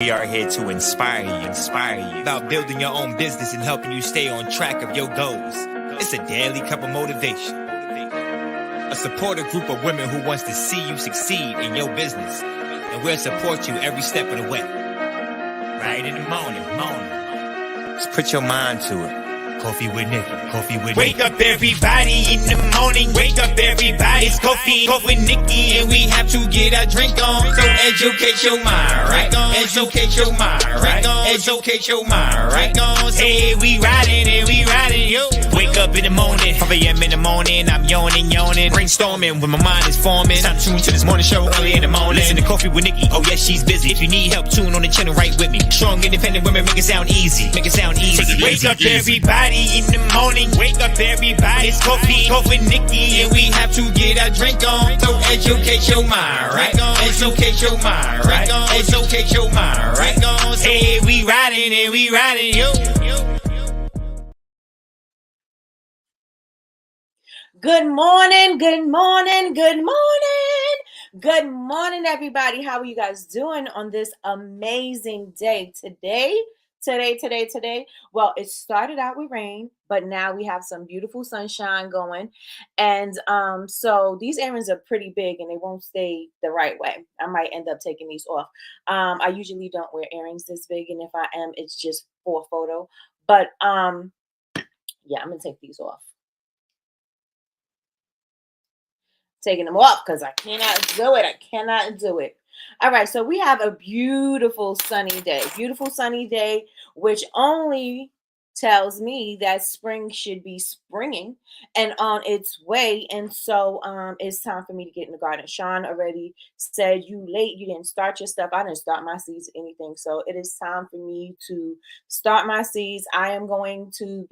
We are here to inspire you about building your own business and helping you stay on track of your goals. It's a daily cup of motivation. A supportive group of women who wants to see you succeed in your business. And we'll support you every step of the way. Right in the morning. Just put your mind to it. Coffee with Nikkie. Wake up everybody in the morning. Wake up everybody. It's coffee with Nikkie, and we have to get our drink on. So educate your mind, right? Educate your mind, right? Educate your mind, right? Hey, we riding, yo. Wake up in the morning, 5 a.m. in the morning. I'm yawning, brainstorming when my mind is forming. Time tuned to this morning show early in the morning. Listen to Coffee with Nikkie. Oh yes, she's busy. If you need help, tune on the channel right with me. Strong, independent women make it sound easy. Wake up everybody in the morning. Wake up everybody. It's coffee with Nikkie, and we have to get our drink on. So educate your mind, right? Educate your mind, right? Educate your mind, right? Hey, we riding, yo. Good morning, everybody. How are you guys doing on this amazing day today? Well, it started out with rain, but now we have some beautiful sunshine going. And so these earrings are pretty big and they won't stay the right way. I might end up taking these off. I usually don't wear earrings this big, and if I am, it's just for photo. But yeah, I'm gonna take these off. Taking them off because I cannot do it. All right, so we have a beautiful sunny day, which only tells me that spring should be springing and on its way. And so it's time for me to get in the garden. Sean already said, you late, you didn't start your stuff. I didn't start my seeds or anything. So it is time for me to start my seeds. I am going to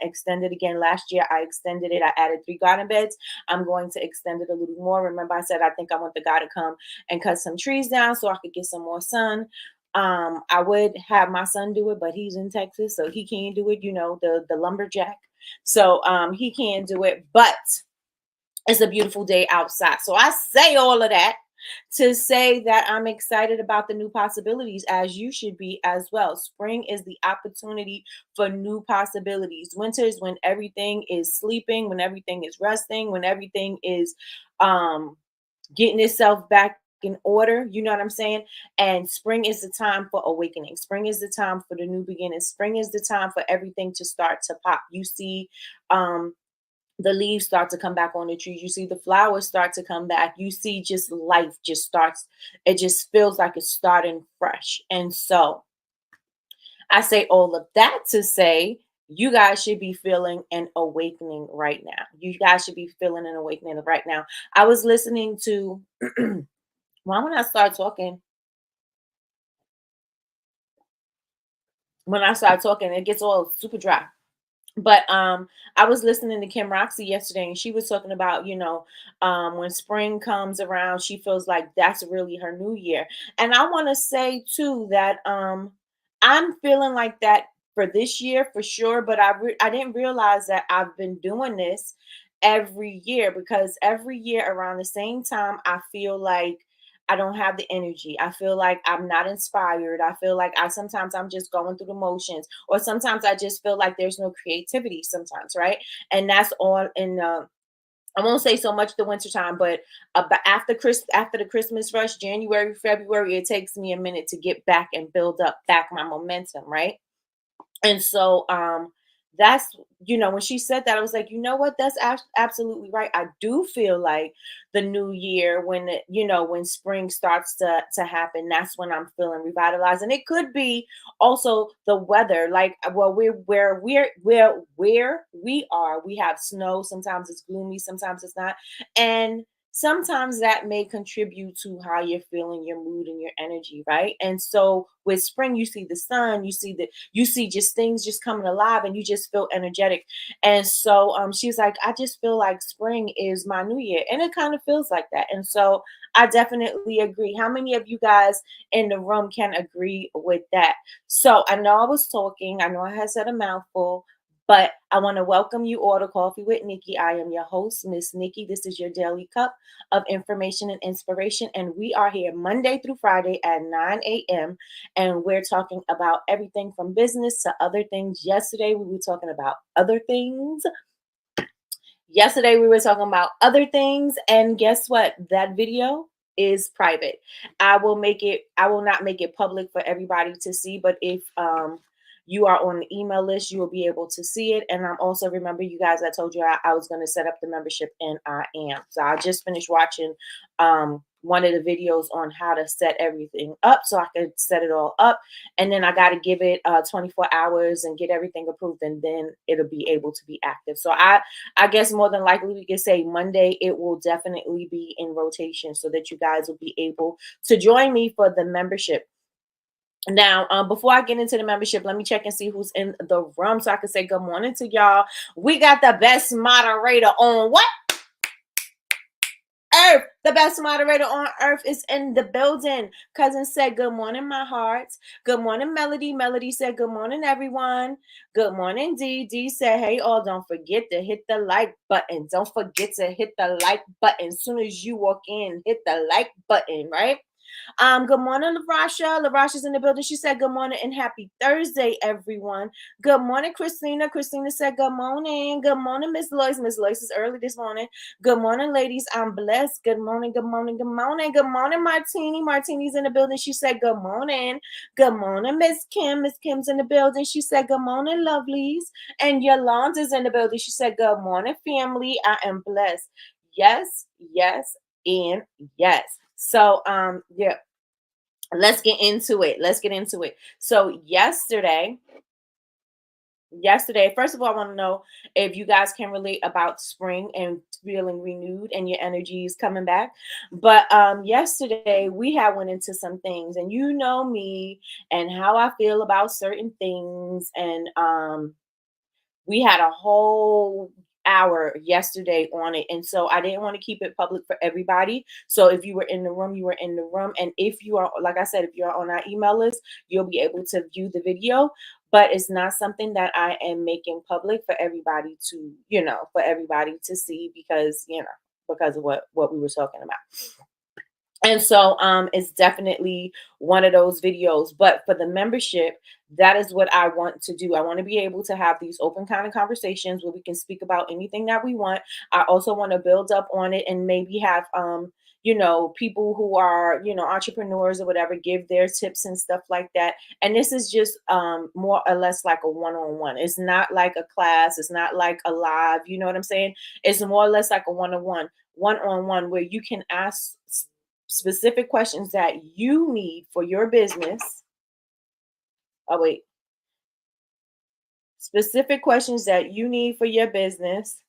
extend it again. Last year I extended it. I added 3 garden beds. I'm going to extend it a little more. Remember, I said I think I want the guy to come and cut some trees down so I could get some more sun. I would have my son do it, but he's in Texas, so he can't do it, the lumberjack. So he can't do it, but it's a beautiful day outside. So I say all of that to say that I'm excited about the new possibilities, as you should be as well. Spring is the opportunity for new possibilities. Winter is when everything is sleeping, when everything is resting, when everything is getting itself back in order, you know what I'm saying? And spring is the time for awakening. Spring is the time for the new beginning. Spring is the time for everything to start to pop. You see the leaves start to come back on the trees. You see the flowers start to come back. You see just life just starts. It just feels like it's starting fresh. And so I say all of that to say, you guys should be feeling an awakening right now. You guys should be feeling an awakening right now. I was listening to when I start talking, it gets all super dry. But I was listening to Kim Roxy yesterday, and she was talking about, when spring comes around, she feels like that's really her new year. And I want to say, too, that I'm feeling like that for this year for sure. But I didn't realize that I've been doing this every year, because every year around the same time, I feel like I don't have the energy. I feel like I'm not inspired. I feel like sometimes I'm just going through the motions, or sometimes I just feel like there's no creativity sometimes, right? And that's all in I won't say so much the winter time, but after the Christmas rush, January, February, it takes me a minute to get back and build up back my momentum, right? And so that's, when she said that, I was like, you know what, that's absolutely right. I do feel like the new year, when when spring starts to happen, that's when I'm feeling revitalized. And it could be also the weather, like, well, where we are, we have snow. Sometimes it's gloomy, sometimes it's not. And sometimes that may contribute to how you're feeling, your mood and your energy, right? And so with spring, you see the sun, you see just things just coming alive, and you just feel energetic. And so she's like, I just feel like spring is my new year, and it kind of feels like that. And so I definitely agree. How many of you guys in the room can agree with that? So I know I was talking, I know I had said a mouthful, But I want to welcome you all to Coffee with Nikki. I am your host, Miss Nikki. This is your daily cup of information and inspiration. And we are here Monday through Friday at 9 a.m. And we're talking about everything from business to other things. Yesterday, we were talking about other things. Yesterday, we were talking about other things. And guess what? That video is private. I will not make it public for everybody to see, but if you are on the email list, you will be able to see it. And I'm also, remember, you guys, I told you I was going to set up the membership, and I am. So I just finished watching one of the videos on how to set everything up so I could set it all up. And then I got to give it 24 hours and get everything approved, and then it'll be able to be active. So I guess more than likely we could say Monday it will definitely be in rotation so that you guys will be able to join me for the membership. Now, before I get into the membership, let me check and see who's in the room so I can say good morning to y'all. We got the best moderator on what? Earth. The best moderator on earth is in the building. Cousin said, good morning, my hearts. Good morning, Melody. Melody said, good morning, everyone. Good morning, Dee. Dee said, hey, all, don't forget to hit the like button. Don't forget to hit the like button. As soon as you walk in, hit the like button, right? Good morning, LaRasha. LaRasha's in the building. She said, good morning and happy Thursday, everyone. Good morning, Christina. Christina said, good morning. Good morning, Miss Lois. Miss Lois is early this morning. Good morning, ladies. I'm blessed. Good morning, good morning, good morning. Good morning, Martini. Martini's in the building. She said, good morning. Good morning, Miss Kim. Miss Kim's in the building. She said, good morning, lovelies. And Yolanda's in the building. She said, good morning, family. I am blessed. Yes, yes, and yes. So, yeah, let's get into it. So yesterday, first of all, I want to know if you guys can relate about spring and feeling renewed and your energy is coming back. But yesterday we had went into some things, and you know me and how I feel about certain things, and we had a whole hour yesterday on it, and so I didn't want to keep it public for everybody. So if you were in the room, you were in the room, and if you are, like I said, if you're on our email list, you'll be able to view the video. But it's not something that I am making public for everybody to, for everybody to see, because because of what we were talking about. And so it's definitely one of those videos. But for the membership, that is what I want to do. I want to be able to have these open kind of conversations where we can speak about anything that we want. I also want to build up on it and maybe have people who are, entrepreneurs or whatever, give their tips and stuff like that. And this is just more or less like a one-on-one. It's not like a class. It's not like a live, you know what I'm saying? It's more or less like a one-on-one where you can ask specific questions that you need for your business. Specific questions that you need for your business.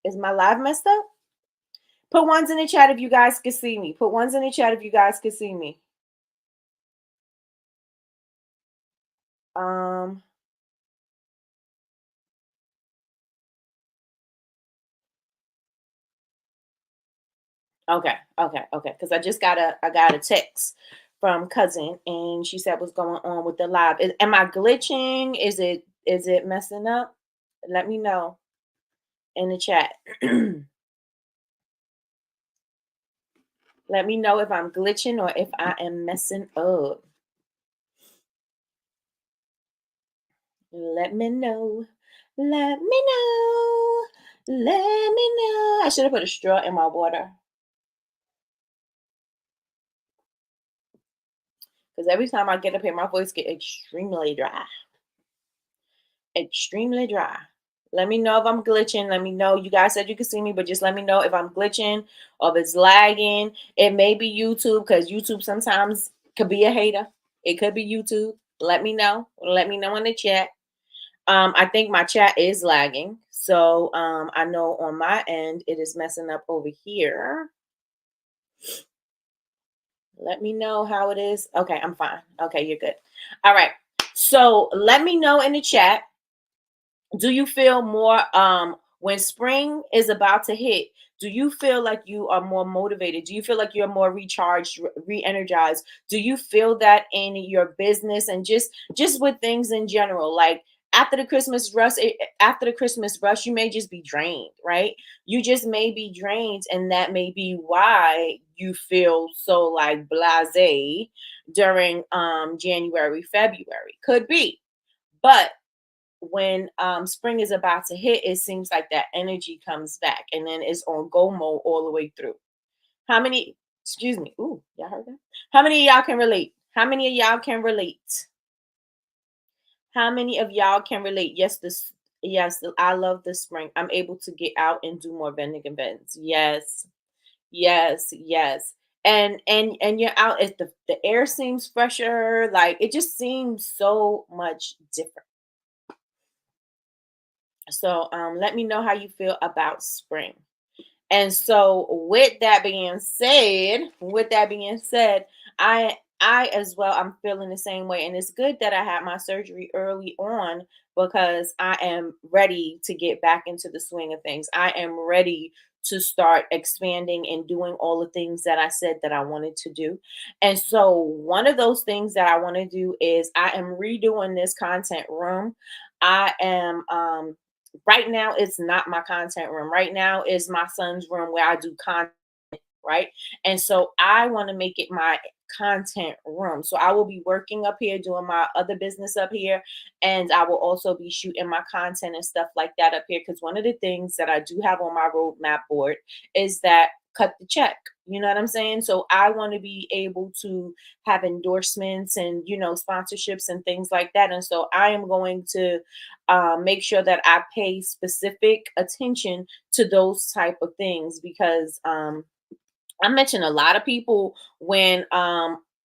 Is my live messed up? Put ones in the chat if you guys can see me. Okay. Because I got a text from cousin, and she said what's going on with the live. Am I glitching? Is it messing up? Let me know in the chat. Let me know if I'm glitching or if I am messing up. Let me know. I should have put a straw in my water. Because every time I get up here, my voice gets extremely dry. Let me know if I'm glitching. Let me know. You guys said you could see me, but just let me know if I'm glitching or if it's lagging. It may be YouTube, because YouTube sometimes could be a hater. It could be YouTube. Let me know. Let me know in the chat. I think my chat is lagging. So I know on my end it is messing up over here. Let me know how it is. Okay, I'm fine. Okay, you're good. All right. So let me know in the chat. Do you feel more when spring is about to hit? Do you feel like you are more motivated? Do you feel like you're more recharged, re-energized? Do you feel that in your business and just with things in general? Like after the Christmas rush, you may just be drained, right? You just may be drained, and that may be why you feel so like blasé during January, February. Could be. But when spring is about to hit, it seems like that energy comes back and then it's on go mode all the way through. How many, excuse me, ooh, y'all heard that? How many of y'all can relate? How many of y'all can relate? How many of y'all can relate? Yes, I love the spring. I'm able to get out and do more vending events. Yes, yes, yes. And you're out, the air seems fresher, like it just seems so much different. So let me know how you feel about spring. And so with that being said, I as well, I'm feeling the same way. And it's good that I had my surgery early on because I am ready to get back into the swing of things. I am ready to start expanding and doing all the things that I said that I wanted to do. And so one of those things that I want to do is I am redoing this content room. I am right now it's not my content room. Right now is my son's room where I do content, right? And so I want to make it my content room. So I will be working up here, doing my other business up here, and I will also be shooting my content and stuff like that up here. Because one of the things that I do have on my roadmap board is that cut the check. You know what I'm saying? So I want to be able to have endorsements and sponsorships and things like that. And so I am going to make sure that I pay specific attention to those type of things because I mention a lot of people when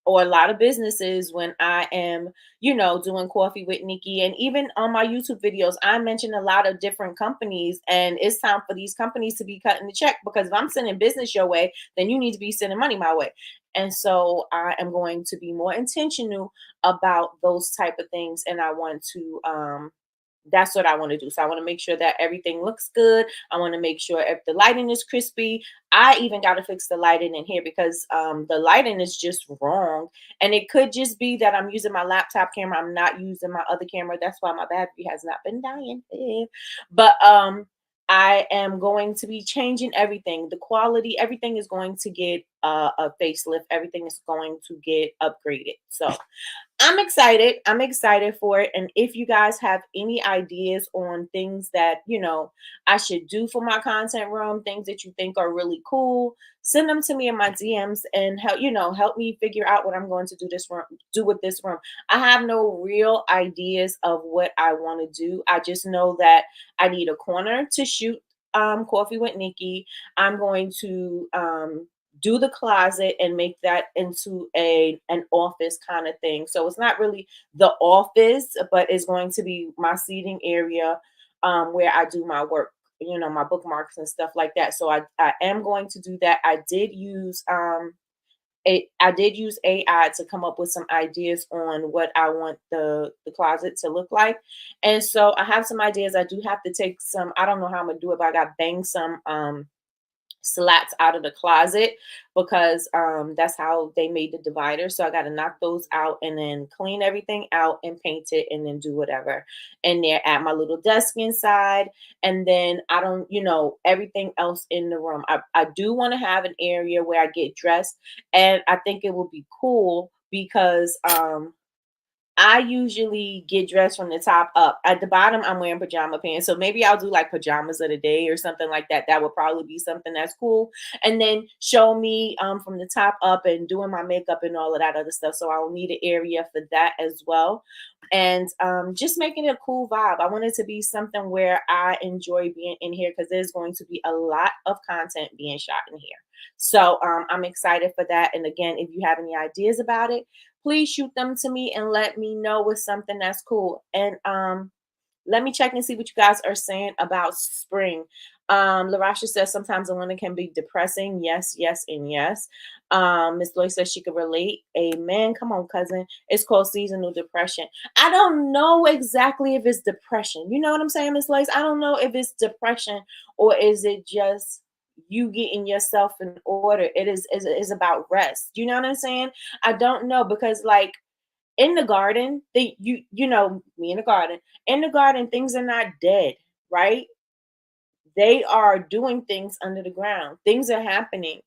or a lot of businesses when I am, doing coffee with Nikki. And even on my YouTube videos, I mention a lot of different companies. And it's time for these companies to be cutting the check because if I'm sending business your way, then you need to be sending money my way. And so I am going to be more intentional about those type of things. And I want to that's what I want to do. So I want to make sure that everything looks good. I want to make sure if the lighting is crispy. I even got to fix the lighting in here because the lighting is just wrong. And it could just be that I'm using my laptop camera. I'm not using my other camera. That's why my battery has not been dying. But I am going to be changing everything. The quality, everything is going to get a facelift. Everything is going to get upgraded. So I'm excited. I'm excited for it. And if you guys have any ideas on things that, I should do for my content room, things that you think are really cool, send them to me in my DMs and help me figure out what I'm going to do with this room. I have no real ideas of what I want to do. I just know that I need a corner to shoot Coffee with Nikki. I'm going to do the closet and make that into an office kind of thing. So it's not really the office, but it's going to be my seating area where I do my work, my bookmarks and stuff like that. So I am going to do that. I did use AI to come up with some ideas on what I want the closet to look like. And so I have some ideas. I do have to take some, I don't know how I'm gonna do it, but I got bang some slats out of the closet because that's how they made the divider. So I got to knock those out and then clean everything out and paint it and then do whatever in there at my little desk inside. And then I don't, everything else in the room. I do want to have an area where I get dressed, and I think it will be cool because I usually get dressed from the top up. At the bottom, I'm wearing pajama pants. So maybe I'll do like pajamas of the day or something like that. That would probably be something that's cool. And then show me from the top up and doing my makeup and all of that other stuff. So I'll need an area for that as well. And just making it a cool vibe. I want it to be something where I enjoy being in here because there's going to be a lot of content being shot in here. So I'm excited for that. And again, if you have any ideas about it, please shoot them to me and let me know with something that's cool. And let me check and see what you guys are saying about spring. Larasha says sometimes the winter can be depressing. Yes, yes, and yes. Miss Loy says she could relate. Amen. Come on, cousin. It's called seasonal depression. I don't know exactly if it's depression. You know what I'm saying, Miss Loy? I don't know if it's depression or is it just you getting yourself in order. It is about rest. You know what I'm saying? I don't know, because like in the garden, me in the garden. In the garden, things are not dead, right? They are doing things under the ground. Things are happening,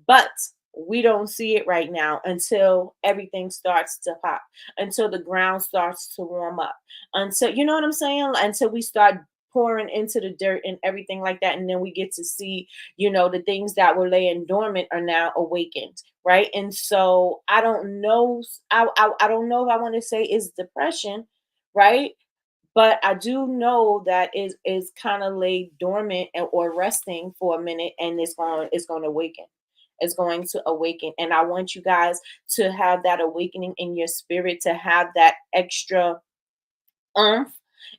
but we don't see it right now until everything starts to pop, until the ground starts to warm up, until, you know what I'm saying? Until we start pouring into the dirt and everything like that. And then we get to see, the things that were laying dormant are now awakened. Right. And so I don't know. I don't know if I want to say it's depression, right? But I do know that is kind of laid dormant or resting for a minute, and it's going to awaken. It's going to awaken, and I want you guys to have that awakening in your spirit, to have that extra umph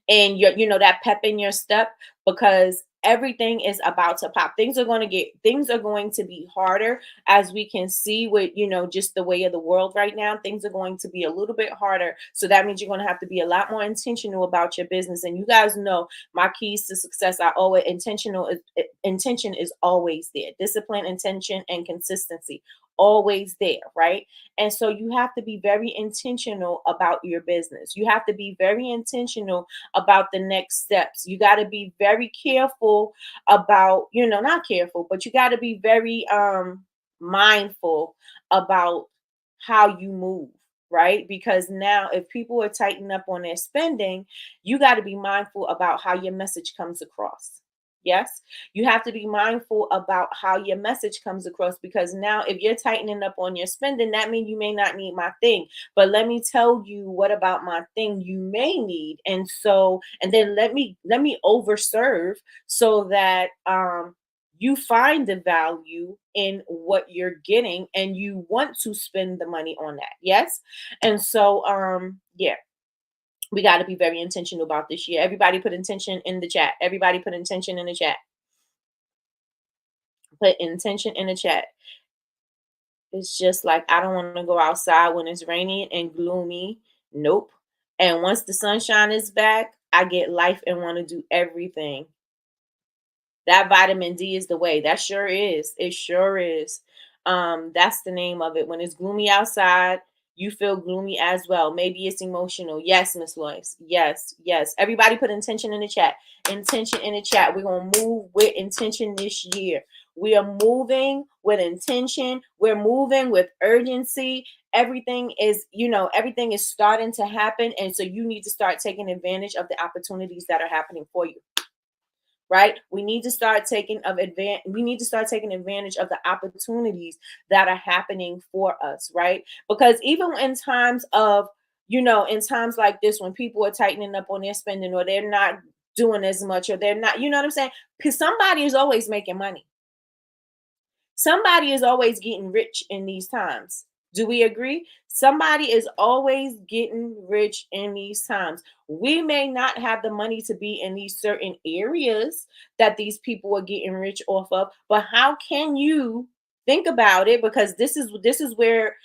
and that pep in your step, because everything is about to pop. Things are going to be harder, as we can see with just the way of the world right now. Things are going to be a little bit harder, so that means you're going to have to be a lot more intentional about your business. And you guys know my keys to success. I always intention is always there. Discipline, intention, and consistency, always there, right? And so you have to be very intentional about your business. You have to be very intentional about the next steps. You got to be very careful about, not careful, but you got to be very mindful about how you move, right? Because now if people are tightening up on their spending, you got to be mindful about how your message comes across. Yes, you have to be mindful about how your message comes across, because now if you're tightening up on your spending, that means you may not need my thing. But let me tell you what about my thing you may need. And then let me overserve, so that you find the value in what you're getting and you want to spend the money on that. Yes. And so yeah, we got to be very intentional about this year. Everybody put intention in the chat. Everybody put intention in the chat. Put intention in the chat. It's just like, I don't want to go outside when it's raining and gloomy. Nope. And once the sunshine is back, I get life and want to do everything. That vitamin D is the way. That sure is. It sure is. That's the name of it. When it's gloomy outside, you feel gloomy as well. Maybe it's emotional. Yes, Miss Lois. Yes, yes. Everybody put intention in the chat. Intention in the chat. We're gonna move with intention this year. We are moving with intention. We're moving with urgency. Everything is starting to happen. And so you need to start taking advantage of the opportunities that are happening for you, right? We need to start taking advantage of the opportunities that are happening for us, right? Because even in times of, in times like this, when people are tightening up on their spending, or they're not doing as much, or they're not, you know what I'm saying? Because somebody is always making money. Somebody is always getting rich in these times. Do we agree? Somebody is always getting rich in these times. We may not have the money to be in these certain areas that these people are getting rich off of, but how can you think about it? Because this is where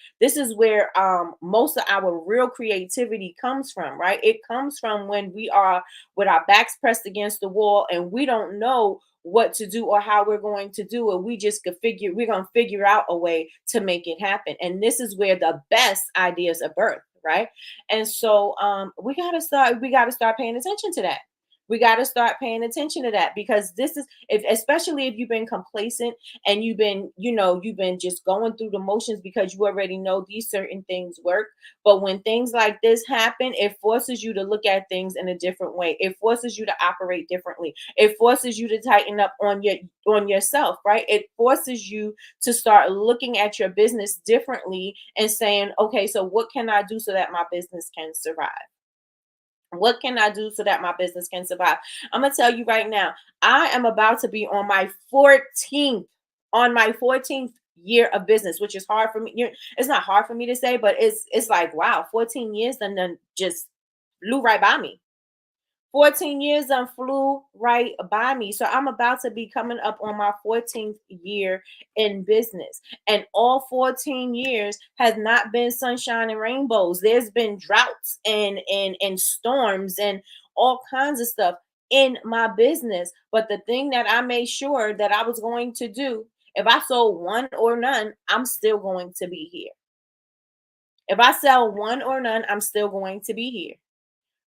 most of our real creativity comes from, right? It comes from when we are with our backs pressed against the wall and we don't know what to do or how we're going to do it. We're going to figure out a way to make it happen. And this is where the best ideas are birthed, right? And so we got to start paying attention to that. We got to start paying attention to that, because this is, especially if you've been complacent and you've been just going through the motions because you already know these certain things work. But when things like this happen, it forces you to look at things in a different way. It forces you to operate differently. It forces you to tighten up on yourself, right? It forces you to start looking at your business differently and saying, okay, so what can I do so that my business can survive? What can I do so that my business can survive? I'm gonna tell you right now, I am about to be on my 14th year of business, which is hard for me. It's not hard for me to say, but it's like, wow, 14 years and then just flew right by me. 14 years done flew right by me. So I'm about to be coming up on my 14th year in business. And all 14 years has not been sunshine and rainbows. There's been droughts and storms and all kinds of stuff. in my business. But the thing that I made sure that I was going to do, if I sold one or none, I'm still going to be here. If I sell one or none, I'm still going to be here,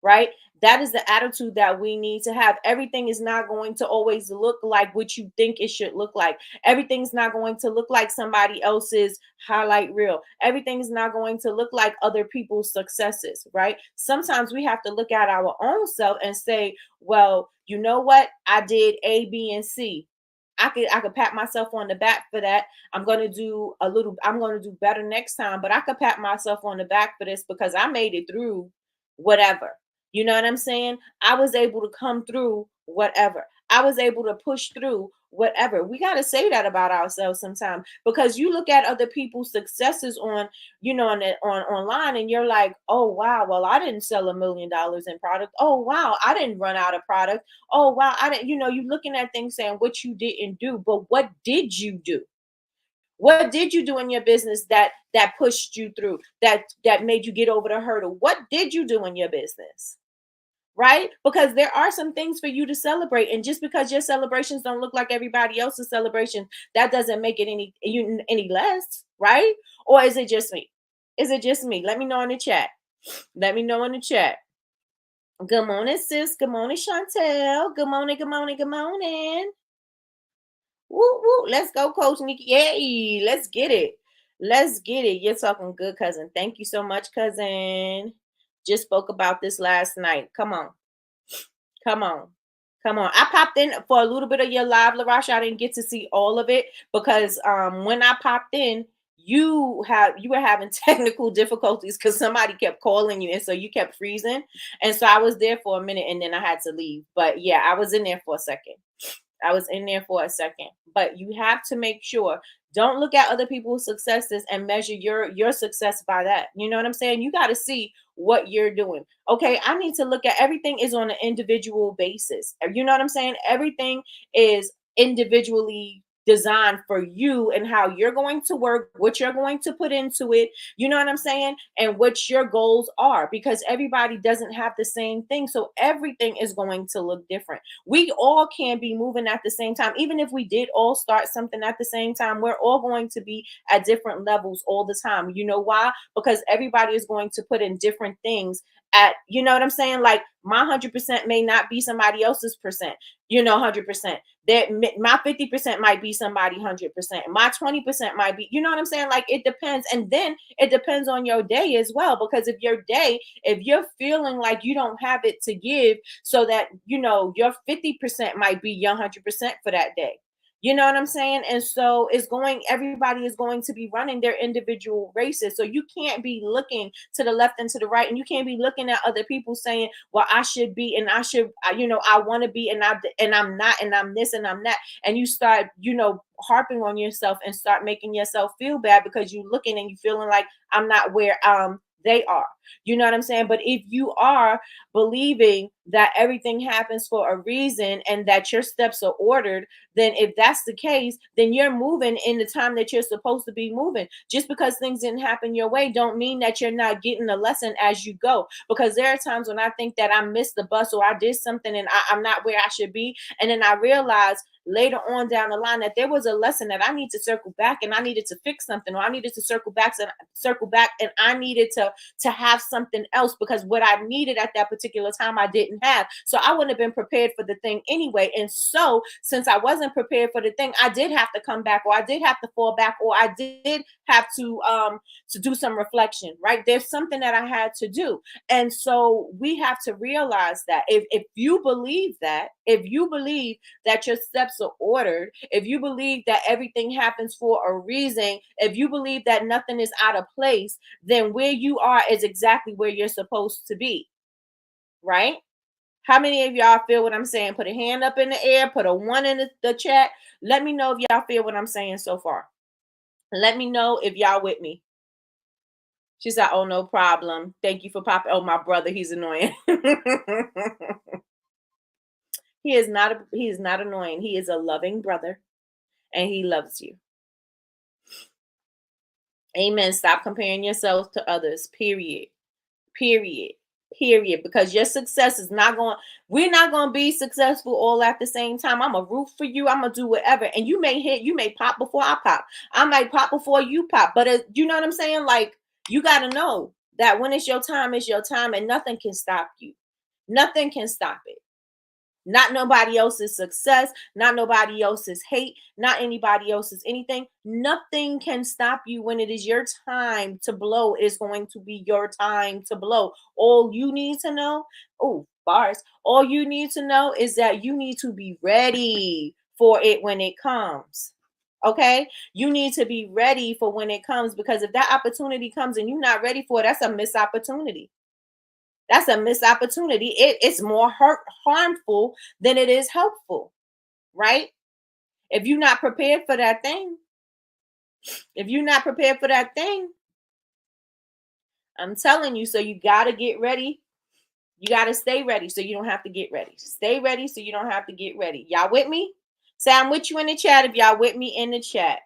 right? That is the attitude that we need to have. Everything is not going to always look like what you think it should look like. Everything's not going to look like somebody else's highlight reel. Everything's not going to look like other people's successes, right? Sometimes we have to look at our own self and say, well, you know what? I did A, B, and C. I could pat myself on the back for that. I'm gonna do better next time, but I could pat myself on the back for this because I made it through whatever. You know what I'm saying? I was able to come through whatever. I was able to push through whatever. We got to say that about ourselves sometimes, because you look at other people's successes on, on online, and you're like, "Oh wow, well I didn't sell $1 million in product. Oh wow, I didn't run out of product. Oh wow, I didn't, you looking at things saying what you didn't do, but what did you do? What did you do in your business that pushed you through, that made you get over the hurdle? What did you do in your business? Right? Because there are some things for you to celebrate, and just because your celebrations don't look like everybody else's celebration, that doesn't make it any less, right? Or is it just me? Is it just me? Let me know in the chat. Let me know in the chat. Good morning, sis. Good morning, Chantel. Good morning. Good morning. Good morning. Woo woo. Let's go, Coach Nikki. Yay. Let's get it. Let's get it. You're talking good, cousin. Thank you so much, cousin. Just spoke about this last night. Come on. Come on. Come on. I popped in for a little bit of your live, LaRasha. I didn't get to see all of it because when I popped in, you were having technical difficulties because somebody kept calling you, and so you kept freezing. And so I was there for a minute and then I had to leave. But yeah, I was in there for a second. I was in there for a second. But you have to make sure, don't look at other people's successes and measure your success by that. You know what I'm saying? You got to see what you're doing. Okay, I need to look at, everything is on an individual basis. You know what I'm saying? Everything is individually designed for you and how you're going to work, what you're going to put into it. You know what I'm saying? And what your goals are, because everybody doesn't have the same thing. So everything is going to look different. We all can be moving at the same time. Even if we did all start something at the same time, we're all going to be at different levels all the time. You know why? Because everybody is going to put in different things at, you know what I'm saying? Like my 100% may not be somebody else's percent, 100%. That my 50% might be somebody 100%. My 20% might be, you know what I'm saying? Like it depends. And then it depends on your day as well. Because if you're feeling like you don't have it to give, so that your 50% might be your 100% for that day. You know what I'm saying? And so everybody is going to be running their individual races. So you can't be looking to the left and to the right, and you can't be looking at other people saying, well, I should be, and I should, I want to be, and I'm not, and I'm this and I'm that. And you start, harping on yourself and start making yourself feel bad because you looking and you feeling like I'm not where they are. You know what I'm saying? But if you are believing that everything happens for a reason and that your steps are ordered, then if that's the case, then you're moving in the time that you're supposed to be moving. Just because things didn't happen your way don't mean that you're not getting a lesson as you go. Because there are times when I think that I missed the bus or I did something and I'm not where I should be. And then I realize later on down the line that there was a lesson that I need to circle back, and I needed to fix something, or I needed to circle back and I needed to have something else, because what I needed at that particular time I didn't have. So I wouldn't have been prepared for the thing anyway. And so since I wasn't prepared for the thing, I did have to come back, or I did have to fall back, or I did have to do some reflection, right? There's something that I had to do. And so we have to realize that if you believe that, if you believe that your steps are ordered, if you believe that everything happens for a reason, if you believe that nothing is out of place, then where you are is exactly where you're supposed to be, right? How many of y'all feel what I'm saying? Put a hand up in the air, put a 1 in the chat. Let me know if y'all feel what I'm saying so far. Let me know if y'all with me. She said, oh, no problem. Thank you for popping. Oh, my brother, he's annoying. He is not annoying. He is a loving brother, and he loves you. Amen. Stop comparing yourself to others. Period. Period. period, because your success is not going, we're not going to be successful all at the same time. I'm going to root for you. I'm going to do whatever. And you may hit, you may pop before I pop. I might pop before you pop. But you know what I'm saying? Like, you got to know that when it's your time, and nothing can stop you. Nothing can stop it. Not nobody else's success, not nobody else's hate, not anybody else's anything. Nothing can stop you when it is your time to blow. It is going to be your time to blow. All you need to know, oh, bars. All you need to know is that you need to be ready for it when it comes. Okay? You need to be ready for when it comes, because if that opportunity comes and you're not ready for it, that's a missed opportunity. That's a missed opportunity. It's more harmful than it is helpful, right? If you're not prepared for that thing, if you're not prepared for that thing, I'm telling you, so you got to get ready. You got to stay ready so you don't have to get ready. Stay ready so you don't have to get ready. Y'all with me? Say I'm with you in the chat if y'all with me in the chat.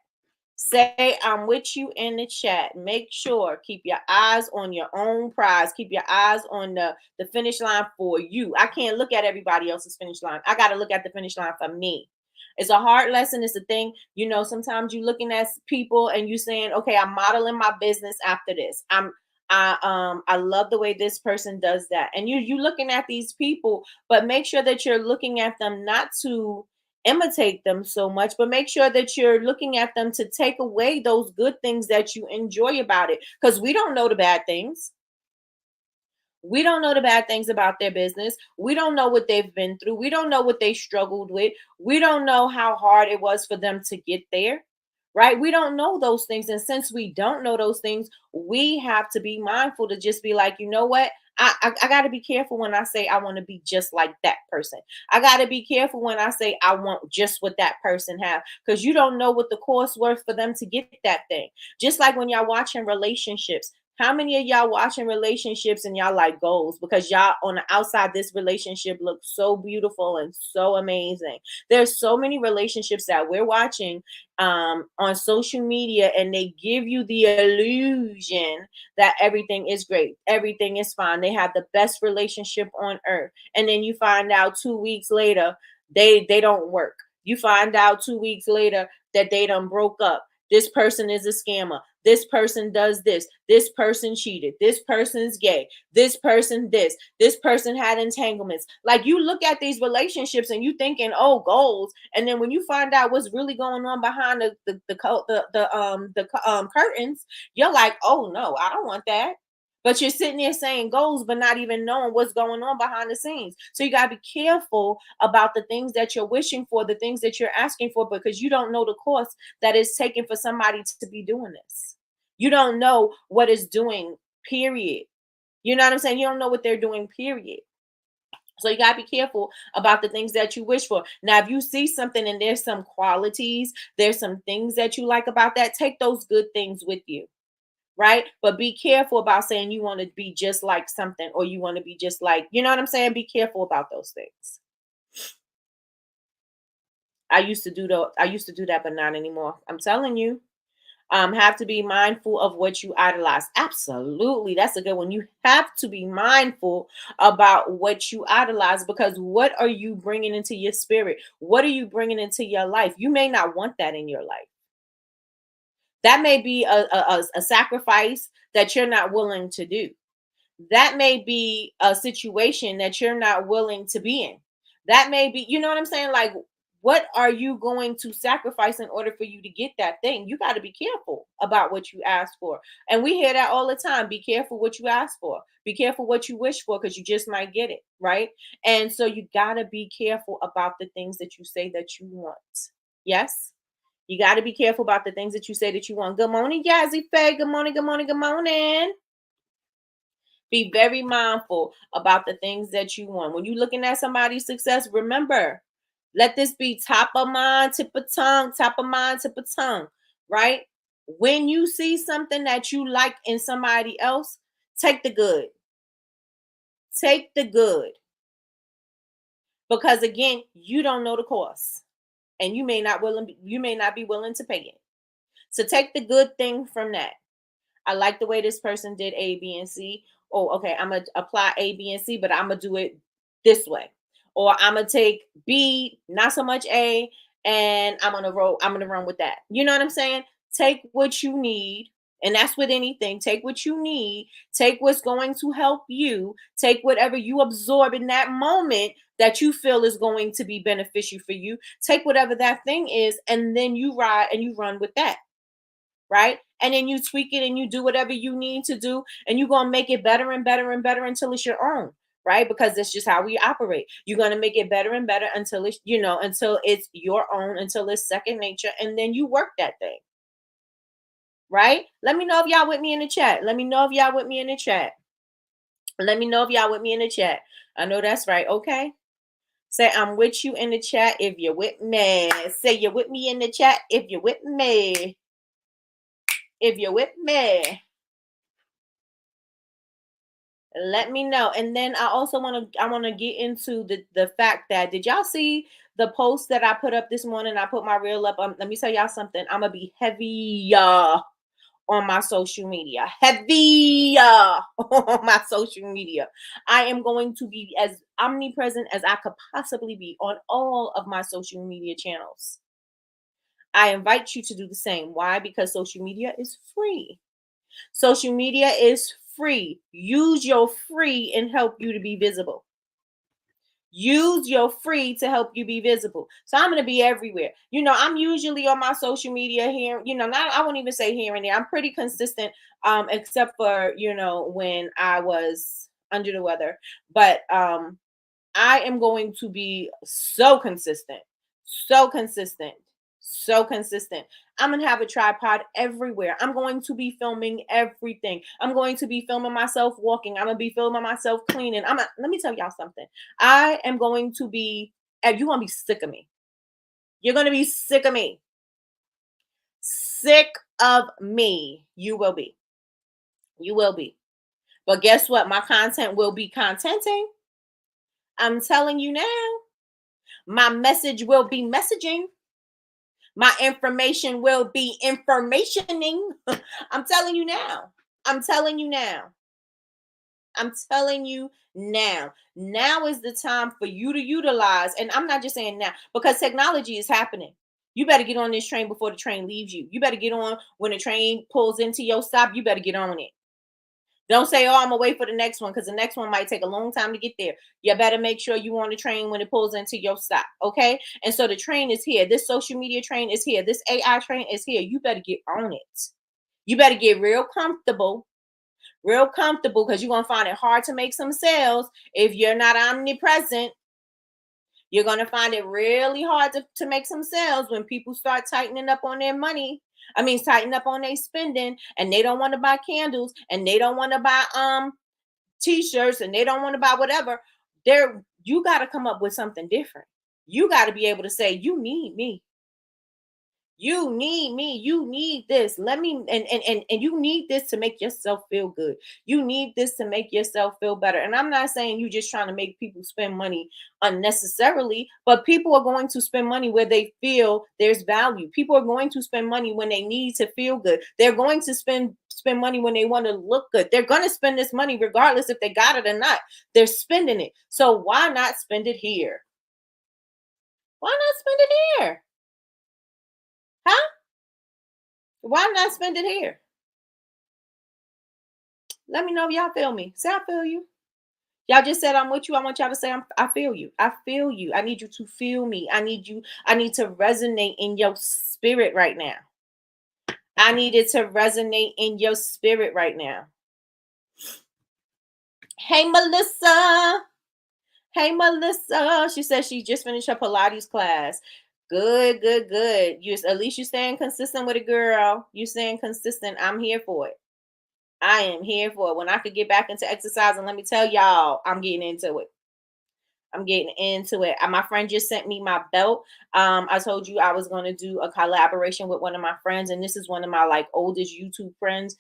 Say I'm with you in the chat. Make sure, keep your eyes on your own prize. Keep your eyes on the finish line for you. I can't look at everybody else's finish line. I got to look at the finish line for me. It's a hard lesson. It's a thing. You know, sometimes you're looking at people and you saying, okay, I'm modeling my business after this. I love the way this person does that. And you looking at these people, but make sure that you're looking at them not to imitate them so much, but make sure that you're looking at them to take away those good things that you enjoy about it, because we don't know the bad things. We don't know the bad things about their business. We don't know what they've been through. We don't know what they struggled with. We don't know how hard it was for them to get there, right? We don't know those things. And since we don't know those things, we have to be mindful to just be like, you know what? I got to be careful when I say I want to be just like that person. I got to be careful when I say I want just what that person have, because you don't know what the cost worth for them to get that thing. Just like when y'all watching relationships. How many of y'all watching relationships and y'all like goals because y'all on the outside, this relationship looks so beautiful and so amazing. There's so many relationships that we're watching on social media, and they give you the illusion that everything is great, everything is fine. They have the best relationship on earth, and then you find out 2 weeks later they don't work. You find out 2 weeks later that they done broke up. This person is a scammer. This person does this. This person cheated. This person's gay. This person this person had entanglements. Like, you look at these relationships and you thinking, oh, goals, and then when you find out what's really going on behind the curtains, you're like, oh no, I don't want that. But you're sitting there saying goals, but not even knowing what's going on behind the scenes. So you got to be careful about the things that you're wishing for, the things that you're asking for, because you don't know the cost that it's taking for somebody to be doing this. You don't know what it's doing, period. You know what I'm saying? You don't know what they're doing, period. So you got to be careful about the things that you wish for. Now, if you see something and there's some qualities, there's some things that you like about that, take those good things with you. Right? But be careful about saying you want to be just like something, or you want to be just like, you know what I'm saying? Be careful about those things. I used to do that, but not anymore. I'm telling you. Have to be mindful of what you idolize. Absolutely. That's a good one. You have to be mindful about what you idolize, because what are you bringing into your spirit? What are you bringing into your life? You may not want that in your life. That may be a sacrifice that you're not willing to do. That may be a situation that you're not willing to be in. That may be, you know what I'm saying? Like, what are you going to sacrifice in order for you to get that thing? You got to be careful about what you ask for. And we hear that all the time. Be careful what you ask for. Be careful what you wish for, because you just might get it, right? And so you got to be careful about the things that you say that you want. Yes? You got to be careful about the things that you say that you want. Good morning, Yazzie Faye. Good morning, good morning, good morning. Be very mindful about the things that you want. When you're looking at somebody's success, remember, let this be top of mind, tip of tongue, top of mind, tip of tongue, right? When you see something that you like in somebody else, take the good. Take the good. Because again, you don't know the cost, and you may not be willing to pay it. So take the good thing from that. I like the way this person did A, B, and C. oh, okay, I'm gonna apply A, B, and C, but I'm gonna do it this way. Or I'm gonna take B, not so much A, and I'm gonna run with that. You know what I'm saying? Take what you need, and that's with anything. Take what you need, take what's going to help you, take whatever you absorb in that moment that you feel is going to be beneficial for you. Take whatever that thing is, and then you ride and you run with that, right? And then you tweak it and you do whatever you need to do, and you're going to make it better and better and better until it's your own, right? Because that's just how we operate. You're going to make it better and better until it's, until it's your own, until it's second nature, and then you work that thing, right? Let me know if y'all with me in the chat. Let me know if y'all with me in the chat. Let me know if y'all with me in the chat. I know that's right. Okay. Say I'm with you in the chat if you're with me. Say you're with me in the chat if you're with me. If you're with me. Let me know. And then I also want to get into the fact that, did y'all see the post that I put up this morning? I put my reel up. Let me tell y'all something. I'm gonna be heavy on my social media. Heavy on my social media. I am going to be as omnipresent as I could possibly be on all of my social media channels. I invite you to do the same. Why? Because social media is free. Social media is free. Use your free and help you to be visible. Use your free to help you be visible. So I'm going to be everywhere. I'm usually on my social media here, not, I won't even say here and there. I'm pretty consistent, except for, when I was under the weather. But I am going to be so consistent, so consistent, so consistent. I'm going to have a tripod everywhere. I'm going to be filming everything. I'm going to be filming myself walking. I'm going to be filming myself cleaning. Let me tell y'all something. I am going to be, and you're going to be sick of me. You're going to be sick of me. Sick of me. You will be. You will be. But guess what? My content will be contenting. I'm telling you now. My message will be messaging. My information will be informationing. I'm telling you now. I'm telling you now. I'm telling you now. Now is the time for you to utilize. And I'm not just saying now, because technology is happening. You better get on this train before the train leaves you. You better get on when the train pulls into your stop. You better get on it. Don't say, oh, I'm going to wait for the next one, because the next one might take a long time to get there. You better make sure you on the train when it pulls into your stop, okay? And so the train is here. This social media train is here. This AI train is here. You better get on it. You better get real comfortable, because you're going to find it hard to make some sales if you're not omnipresent. You're going to find it really hard to make some sales when people start tightening up on their money. Tighten up on their spending, and they don't want to buy candles, and they don't want to buy t-shirts, and they don't want to buy whatever. You got to come up with something different. You got to be able to say, you need me. You need me. You need this. Let me and you need this to make yourself feel good. You need this to make yourself feel better. And I'm not saying you just trying to make people spend money unnecessarily, but people are going to spend money where they feel there's value. People are going to spend money when they need to feel good. They're going to spend money when they want to look good. They're going to spend this money regardless if they got it or not. They're spending it. So why not spend it here? Why not spend it here? Huh? Why not spend it here? Let me know if y'all feel me. Say I feel you. Y'all just said I'm with you. I want y'all to say I feel you. I feel you. I need you to feel me. I need to resonate in your spirit right now. I need it to resonate in your spirit right now. Hey, Melissa. Hey, Melissa. She said she just finished her Pilates class. Good, good, good. At least you staying consistent with it, girl. You staying consistent. I'm here for it. I am here for it. When I could get back into exercising, let me tell y'all, I'm getting into it. I'm getting into it. My friend just sent me my belt. I told you I was going to do a collaboration with one of my friends, and this is one of my oldest YouTube friends.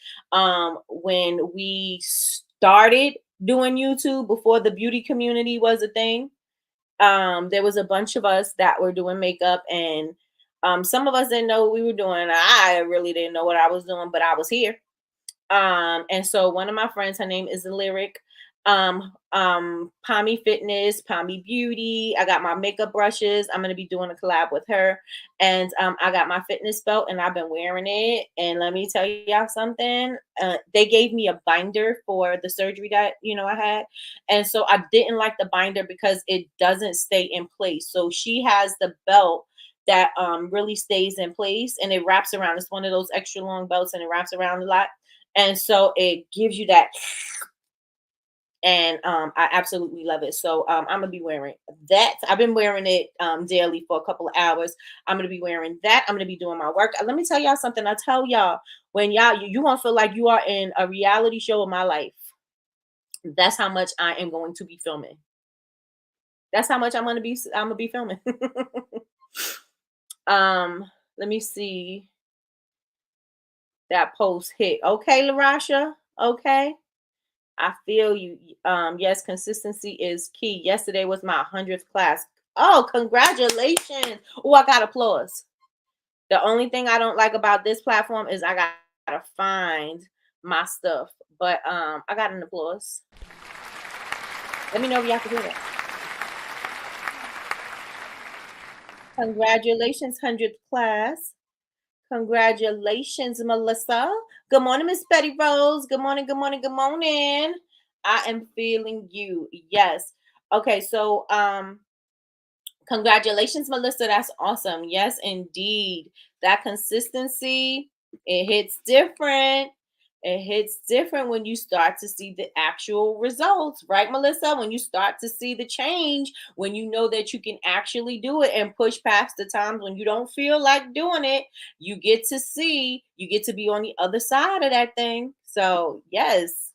When we started doing YouTube before the beauty community was a thing, there was a bunch of us that were doing makeup, and some of us didn't know what we were doing. I really didn't know what I was doing, but I was here. And so one of my friends, her name is Lyric. Pommy Fitness, Pommy Beauty. I got my makeup brushes. I'm gonna be doing a collab with her. And I got my fitness belt and I've been wearing it. And let me tell y'all something. They gave me a binder for the surgery that I had. And so I didn't like the binder because it doesn't stay in place. So she has the belt that really stays in place and it wraps around. It's one of those extra long belts and it wraps around a lot. And so it gives you that, and I absolutely love it. So I'm gonna be wearing that. I've been wearing it daily for a couple of hours. I'm gonna be wearing that. I'm gonna be doing my work. Let me tell y'all something. I tell y'all, when you won't feel like you are in a reality show of my life. That's how much I am going to be filming. That's how much I'm gonna be filming. Let me see. That post hit. Okay, Larasha. Okay. I feel you. Yes, consistency is key. Yesterday was my 100th class. Oh, congratulations. Oh, I got applause. The only thing I don't like about this platform is I gotta find my stuff. But I got an applause. Let me know if y'all can do that. Congratulations, 100th class. Congratulations, Melissa. Good morning, Miss Betty Rose. Good morning, good morning, good morning. I am feeling you. Yes. Okay, so congratulations, Melissa. That's awesome. Yes, indeed. That consistency, it hits different. It hits different when you start to see the actual results, right, Melissa? When you start to see the change, when you know that you can actually do it and push past the times when you don't feel like doing it, you get to be on the other side of that thing. So, yes.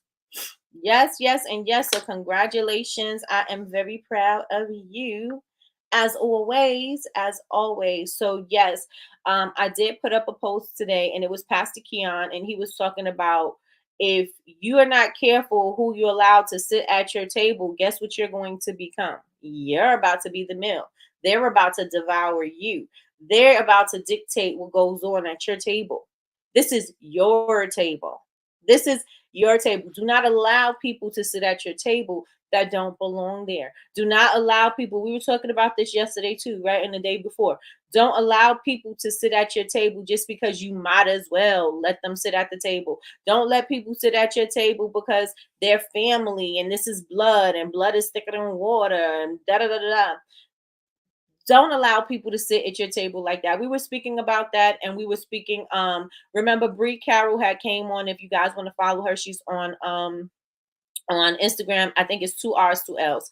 Yes, yes, and yes. So, congratulations. I am very proud of you as always, as always. So, yes, I did put up a post today and it was Pastor Keon, and he was talking about if you are not careful who you allow to sit at your table, guess what you're going to become? You're about to be the meal. They're about to devour you. They're about to dictate what goes on at your table. This is your table. This is your table. Do not allow people to sit at your table that don't belong there. Do not allow people, we were talking about this yesterday too, right? And the day before. Don't allow people to sit at your table just because you might as well let them sit at the table. Don't let people sit at your table because they're family and this is blood and blood is thicker than water and da da da da da. Don't allow people to sit at your table like that. We were speaking about that, and we were speaking. Remember, Bree Carroll had came on. If you guys want to follow her, she's on Instagram. I think it's 2 R's, 2 L's.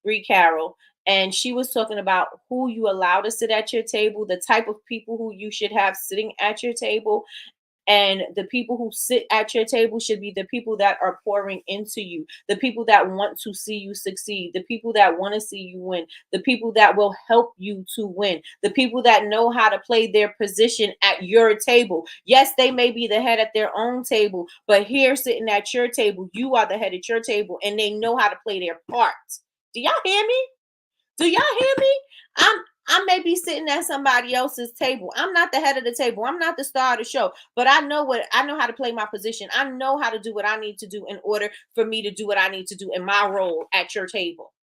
Bree Carroll. And she was talking about who you allow to sit at your table, the type of people who you should have sitting at your table, and the people who sit at your table should be the people that are pouring into you, the people that want to see you succeed, the people that want to see you win, the people that will help you to win, the people that know how to play their position at your table. Yes, they may be the head at their own table, but here sitting at your table, you are the head at your table and they know how to play their part. Do y'all hear me? Do y'all hear me? I may be sitting at somebody else's table. I'm not the head of the table. I'm not the star of the show, but I know how to play my position. I know how to do what I need to do in order for me to do what I need to do in my role at your table.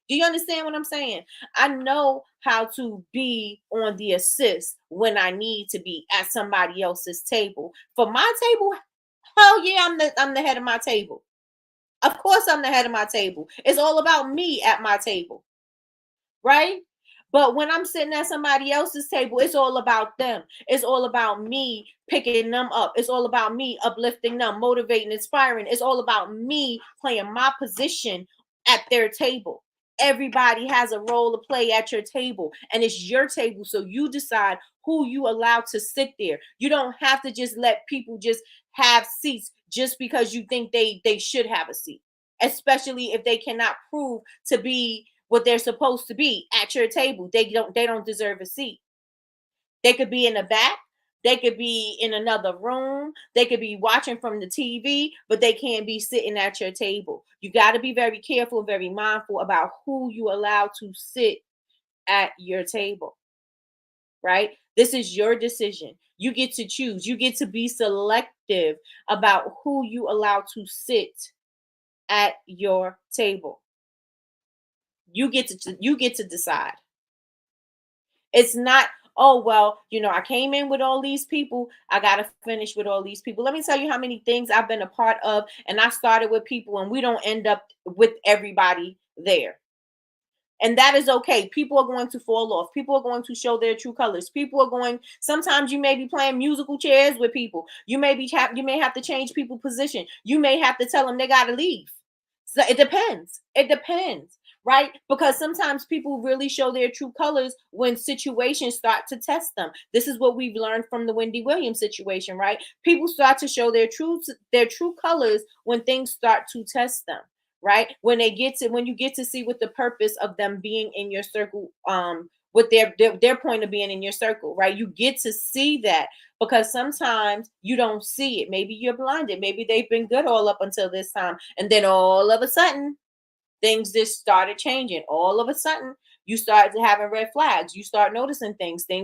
Do you understand what I'm saying? I know how to be on the assist when I need to be at somebody else's table. For my table, hell yeah, I'm the head of my table. Of course I'm the head of my table. It's all about me at my table, right? But when I'm sitting at somebody else's table, it's all about them. It's all about me picking them up. It's all about me uplifting them, motivating, inspiring. It's all about me playing my position at their table. Everybody has a role to play at your table, and it's your table. So you decide who you allow to sit there. You don't have to just let people just have seats just because you think they should have a seat, especially if they cannot prove to be what they're supposed to be at your table. They don't deserve a seat. They could be in the back, they could be in another room, they could be watching from the TV, but they can't be sitting at your table. You got to be very careful, very mindful about who you allow to sit at your table, right? This is your decision. You get to choose. You get to be selective selective about who you allow to sit at your table. You get to decide. It's not, oh, well, I came in with all these people. I got to finish with all these people. Let me tell you how many things I've been a part of. And I started with people and we don't end up with everybody there. And that is okay. People are going to fall off. People are going to show their true colors. Sometimes you may be playing musical chairs with people. You may have to change people's position. You may have to tell them they got to leave. So it depends. It depends, right? Because sometimes people really show their true colors when situations start to test them. This is what we've learned from the Wendy Williams situation, right? People start to show their true colors when things start to test them, right? When you get to see what the purpose of them being in your circle, what their point of being in your circle, right? You get to see that because sometimes you don't see it. Maybe you're blinded. Maybe they've been good all up until this time, and then all of a sudden things just started changing. All of a sudden, you start having red flags. You start noticing things. They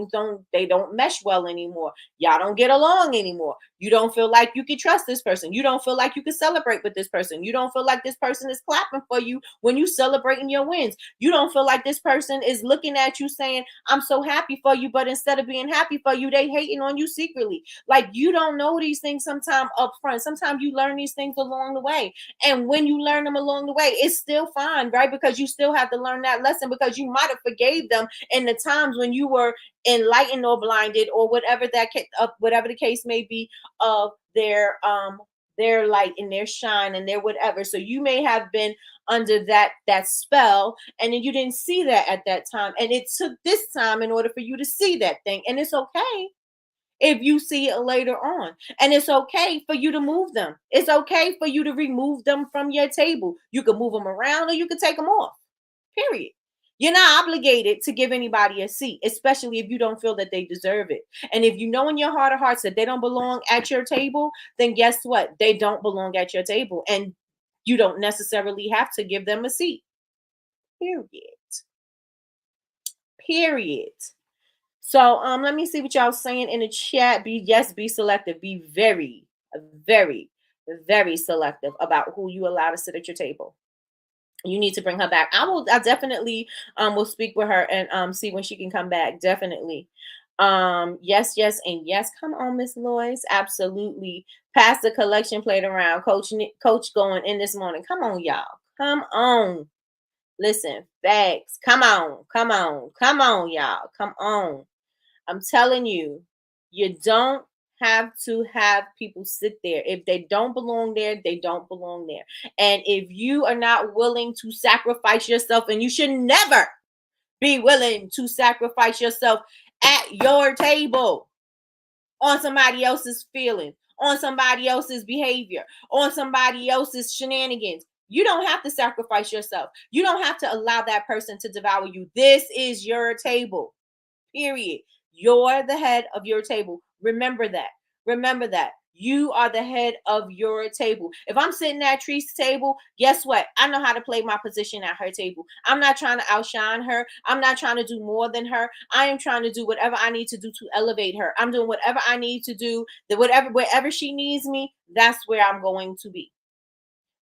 don't mesh well anymore. Y'all don't get along anymore. You don't feel like you can trust this person. You don't feel like you can celebrate with this person. You don't feel like this person is clapping for you when you celebrating your wins. You don't feel like this person is looking at you saying, I'm so happy for you, but instead of being happy for you, they hating on you secretly. Like, you don't know these things sometimes up front. Sometimes you learn these things along the way. And when you learn them along the way, it's still fine, right? Because you still have to learn that lesson because you might have forgave them in the times when you were enlightened or blinded or whatever the case may be of their light and their shine and their whatever. So you may have been under that spell, and then you didn't see that at that time, and it took this time in order for you to see that thing. And it's okay if you see it later on. And it's okay for you to move them. It's okay for you to remove them from your table. You can move them around or you can take them off. Period. You're not obligated to give anybody a seat, especially if you don't feel that they deserve it. And if you know in your heart of hearts that they don't belong at your table, then guess what? They don't belong at your table. And you don't necessarily have to give them a seat. Period. So let me see what y'all saying in the chat. Be selective. Be very, very, very selective about who you allow to sit at your table. You need to bring her back. I definitely will speak with her and see when she can come back. Definitely. Yes, and yes. Come on, Miss Lois. Absolutely. Pass the collection plate around. Coach going in this morning. Come on, y'all. Come on. Listen, facts. Come on, y'all. Come on. I'm telling you, you don't have to have people sit there. If they don't belong there, they don't belong there. And if you are not willing to sacrifice yourself, and you should never be willing to sacrifice yourself at your table on somebody else's feelings, on somebody else's behavior, on somebody else's shenanigans. You don't have to sacrifice yourself. You don't have to allow that person to devour you. This is your table. Period. You're the head of your table. Remember that. You are the head of your table. If I'm sitting at Tree's table, guess what? I know how to play my position at her table. I'm not trying to outshine her. I'm not trying to do more than her. I am trying to do whatever I need to do to elevate her. I'm doing whatever I need to do. Wherever she needs me, that's where I'm going to be.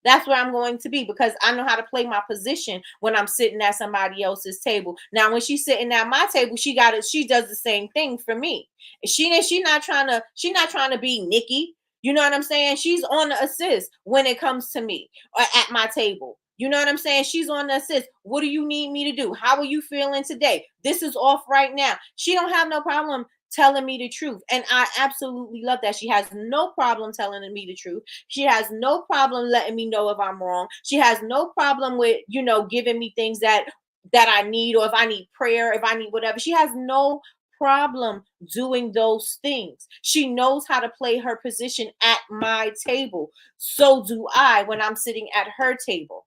That's where I'm going to be because I know how to play my position when I'm sitting at somebody else's table. Now, when she's sitting at my table, she does the same thing for me. She's not trying to be Nikki. You know what I'm saying? She's on the assist when it comes to me or at my table. You know what I'm saying? She's on the assist. What do you need me to do? How are you feeling today? This is off right now. She don't have no problem telling me the truth. And I absolutely love that. She has no problem telling me the truth. She has no problem letting me know if I'm wrong. She has no problem with, giving me things that I need, or if I need prayer, if I need whatever. She has no problem doing those things. She knows how to play her position at my table. So do I when I'm sitting at her table.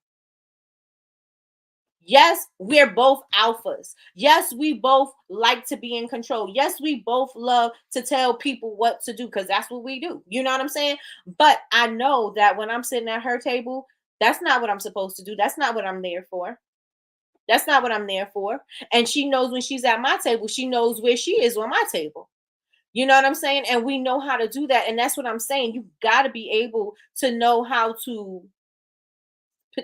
Yes, we're both alphas. Yes, we both like to be in control. Yes, we both love to tell people what to do because that's what we do. You know what I'm saying? But I know that when I'm sitting at her table, that's not what I'm supposed to do. That's not what I'm there for. That's not what I'm there for. And she knows when she's at my table, she knows where she is on my table. You know what I'm saying? And we know how to do that. And that's what I'm saying. You got to be able to know how to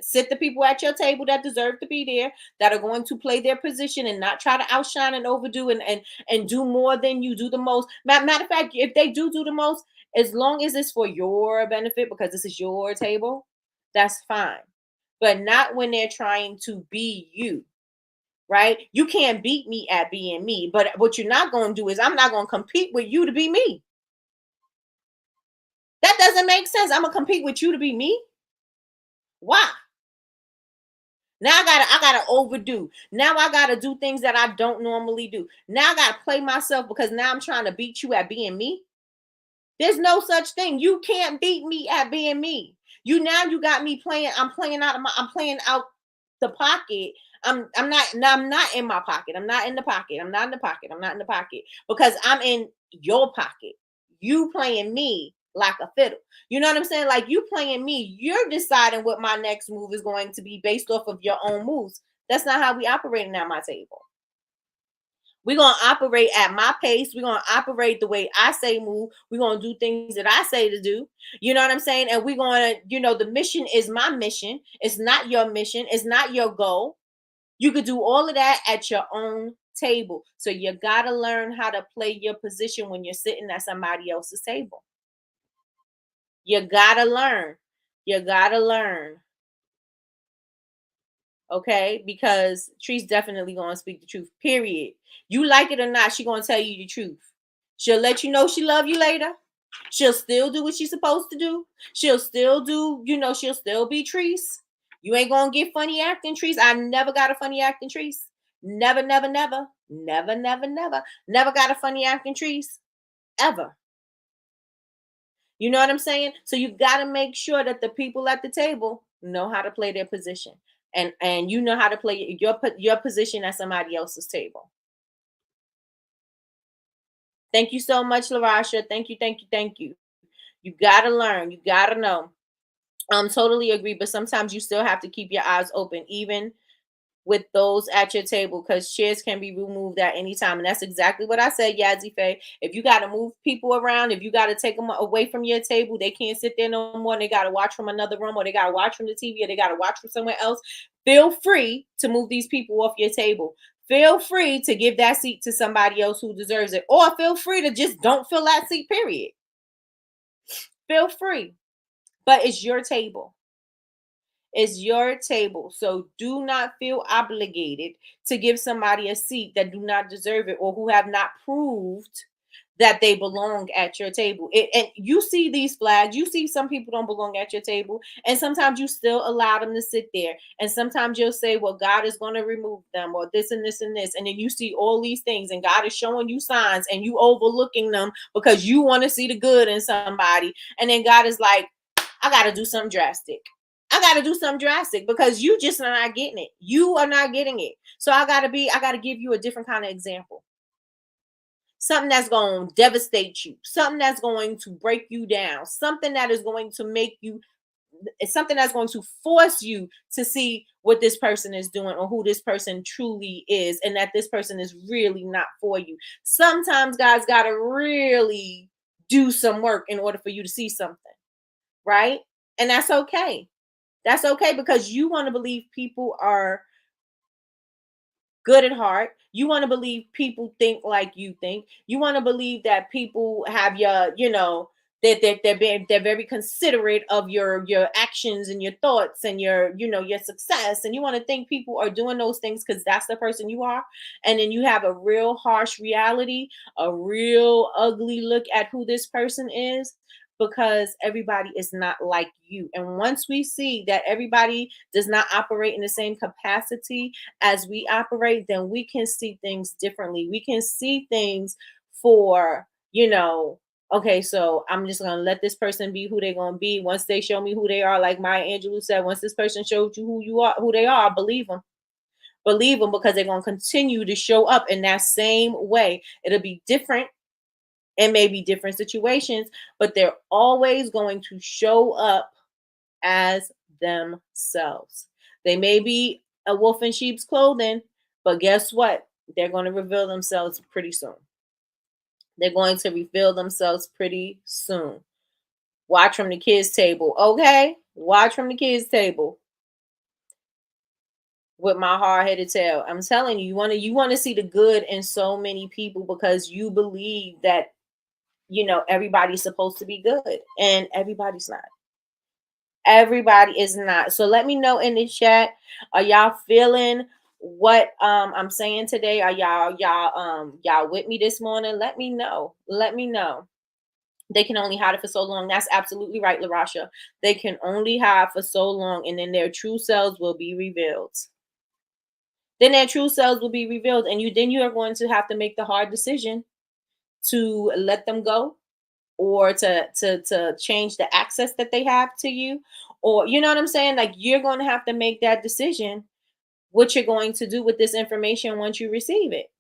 sit the people at your table that deserve to be there, that are going to play their position and not try to outshine and overdo and do more than you, do the most. Matter of fact, if they do the most, as long as it's for your benefit because this is your table, that's fine. But not when they're trying to be you, right? You can't beat me at being me. But what you're not going to do is I'm not going to compete with you to be me. That doesn't make sense. I'm going to compete with you to be me. Why? Now I gotta overdo. Now I gotta do things that I don't normally do. Now I gotta play myself because now I'm trying to beat you at being me. There's no such thing. You can't beat me at being me. You got me playing. I'm playing out the pocket. I'm not in my pocket. I'm not in the pocket. I'm not in the pocket. I'm not in the pocket because I'm in your pocket. You playing me like a fiddle. You know what I'm saying? Like you playing me, you're deciding what my next move is going to be based off of your own moves. That's not how we operating at my table. We're going to operate at my pace. We're going to operate the way I say move. We're going to do things that I say to do. You know what I'm saying? And we're going to, the mission is my mission. It's not your mission. It's not your goal. You could do all of that at your own table. So you got to learn how to play your position when you're sitting at somebody else's table. You got to learn. You got to learn. Okay? Because Tree's definitely going to speak the truth, period. You like it or not, she going to tell you the truth. She'll let you know she love you later. She'll still do what she's supposed to do. She'll still do, she'll still be Trees. You ain't gonna get funny acting Trees. I never got a funny acting Trees. Never, never, never. Never, never, never. Never got a funny acting Trees. Ever. You know what I'm saying? So you got to make sure that the people at the table know how to play their position. And you know how to play your position at somebody else's table. Thank you so much, Larasha. Thank you, thank you, thank you. You gotta learn. You gotta know. Totally agree. But sometimes you still have to keep your eyes open, even with those at your table, because chairs can be removed at any time. And that's exactly what I said, Yazzie Faye. If you got to move people around, if you got to take them away from your table, they can't sit there no more. And they got to watch from another room, or they got to watch from the TV, or they got to watch from somewhere else. Feel free to move these people off your table. Feel free to give that seat to somebody else who deserves it. Or feel free to just don't fill that seat, period. Feel free. But it's your table. It's your table. So do not feel obligated to give somebody a seat that do not deserve it or who have not proved that they belong at your table. And you see these flags. You see some people don't belong at your table. And sometimes you still allow them to sit there. And sometimes you'll say, well, God is going to remove them or this and this and this. And then you see all these things and God is showing you signs and you overlooking them because you want to see the good in somebody. And then God is like, I got to do something drastic. I got to do something drastic because you just are not getting it. You are not getting it. So I got to give you a different kind of example. Something that's going to devastate you. Something that's going to break you down. Something that is going to make you, it's something that's going to force you to see what this person is doing or who this person truly is and that this person is really not for you. Sometimes God's got to really do some work in order for you to see something, right? And that's okay. That's okay because you want to believe people are good at heart. You want to believe people think like you think. You want to believe that people have they're very considerate of your actions and your thoughts and your success. And you want to think people are doing those things because that's the person you are. And then you have a real harsh reality, a real ugly look at who this person is, because everybody is not like you. And once we see that everybody does not operate in the same capacity as we operate, then we can see things differently. We can see things for, okay, so I'm just going to let this person be who they're going to be. Once they show me who they are, like Maya Angelou said, once this person showed you who you are, who they are, believe them. Believe them because they're going to continue to show up in that same way. It'll be different. It may be different situations, but they're always going to show up as themselves. They may be a wolf in sheep's clothing, but guess what? They're going to reveal themselves pretty soon. They're going to reveal themselves pretty soon. Watch from the kids' table, okay? Watch from the kids' table with my hard-headed tail. I'm telling you, you want to see the good in so many people because you believe that everybody's supposed to be good and everybody's not. Everybody is not. So let me know in the chat. Are y'all feeling what I'm saying today? Are y'all with me this morning? Let me know. Let me know. They can only hide it for so long. That's absolutely right, LaRasha. They can only hide for so long, and then their true selves will be revealed. Then their true selves will be revealed, and you are going to have to make the hard decision to let them go, or to change the access that they have to you, or you know what I'm saying? Like, you're going to have to make that decision, what you're going to do with this information once you receive it.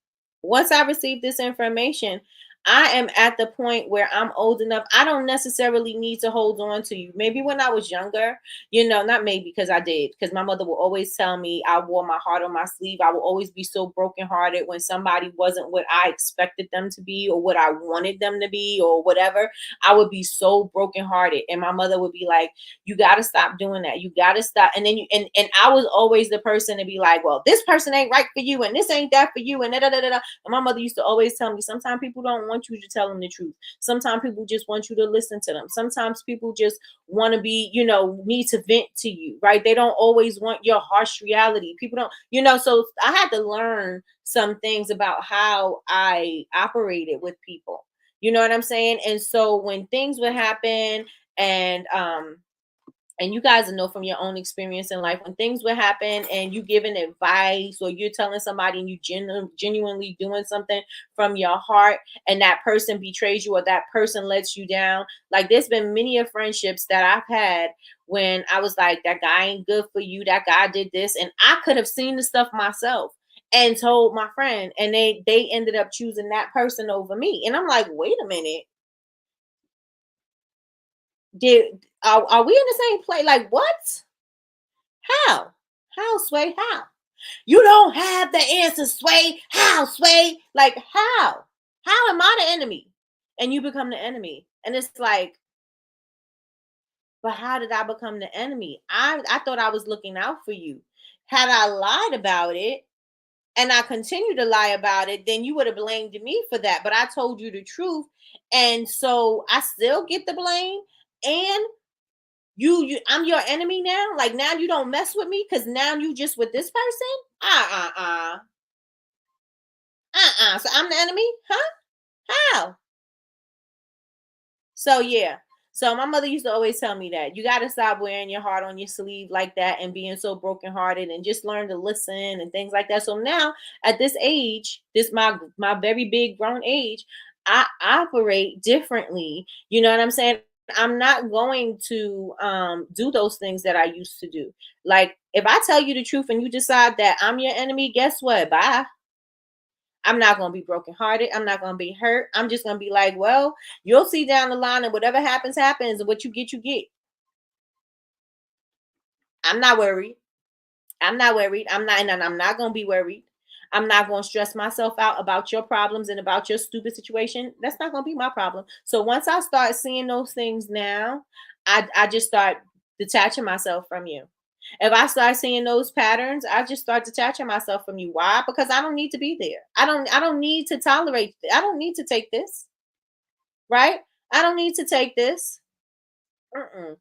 Once I receive this information, I am at the point where I'm old enough. I don't necessarily need to hold on to you. Maybe when I was younger, not maybe, because I did, because my mother will always tell me I wore my heart on my sleeve. I will always be so brokenhearted when somebody wasn't what I expected them to be or what I wanted them to be or whatever. I would be so brokenhearted. And my mother would be like, you got to stop doing that. You got to stop. And then and I was always the person to be like, well, this person ain't right for you and this ain't that for you and da da da da. And my mother used to always tell me, sometimes people don't want you to tell them the truth. Sometimes people just want you to listen to them. Sometimes people just want to be, need to vent to you, right? They don't always want your harsh reality. People don't, so I had to learn some things about how I operated with people. You know what I'm saying? And so when things would happen, and you guys know from your own experience in life, when things would happen and you giving advice or you're telling somebody and you genuinely doing something from your heart, and that person betrays you or that person lets you down. Like, there's been many of friendships that I've had when I was like, that guy ain't good for you, that guy did this, and I could have seen the stuff myself and told my friend, and they ended up choosing that person over me. And I'm like, wait a minute, are we in the same place? Like, what? How, Sway? How? You don't have the answer, Sway. How, Sway? Like, how? How am I the enemy? And you become the enemy. And it's like, but how did I become the enemy? I thought I was looking out for you. Had I lied about it and I continued to lie about it, then you would have blamed me for that. But I told you the truth. And so I still get the blame. And I'm your enemy now. Like, now you don't mess with me because now you just with this person. So I'm the enemy, huh? How? So yeah. So my mother used to always tell me that you got to stop wearing your heart on your sleeve like that and being so brokenhearted, and just learn to listen and things like that. So now at this age, this my very big grown age, I operate differently. You know what I'm saying? I'm not going to do those things that I used to do. Like, if I tell you the truth and you decide that I'm your enemy, guess what? Bye. I'm not going to be brokenhearted. I'm not going to be hurt. I'm just going to be like, well, you'll see down the line, and whatever happens, happens. And what you get, you get. I'm not worried. I'm not worried. And I'm not going to be worried. I'm not going to stress myself out about your problems and about your stupid situation. That's not going to be my problem. So once I start seeing those things now, I just start detaching myself from you. If I start seeing those patterns, I just start detaching myself from you. Why? Because I don't need to be there. I don't need to tolerate. I don't need to take this. Right? I don't need to take this. Mm-mm.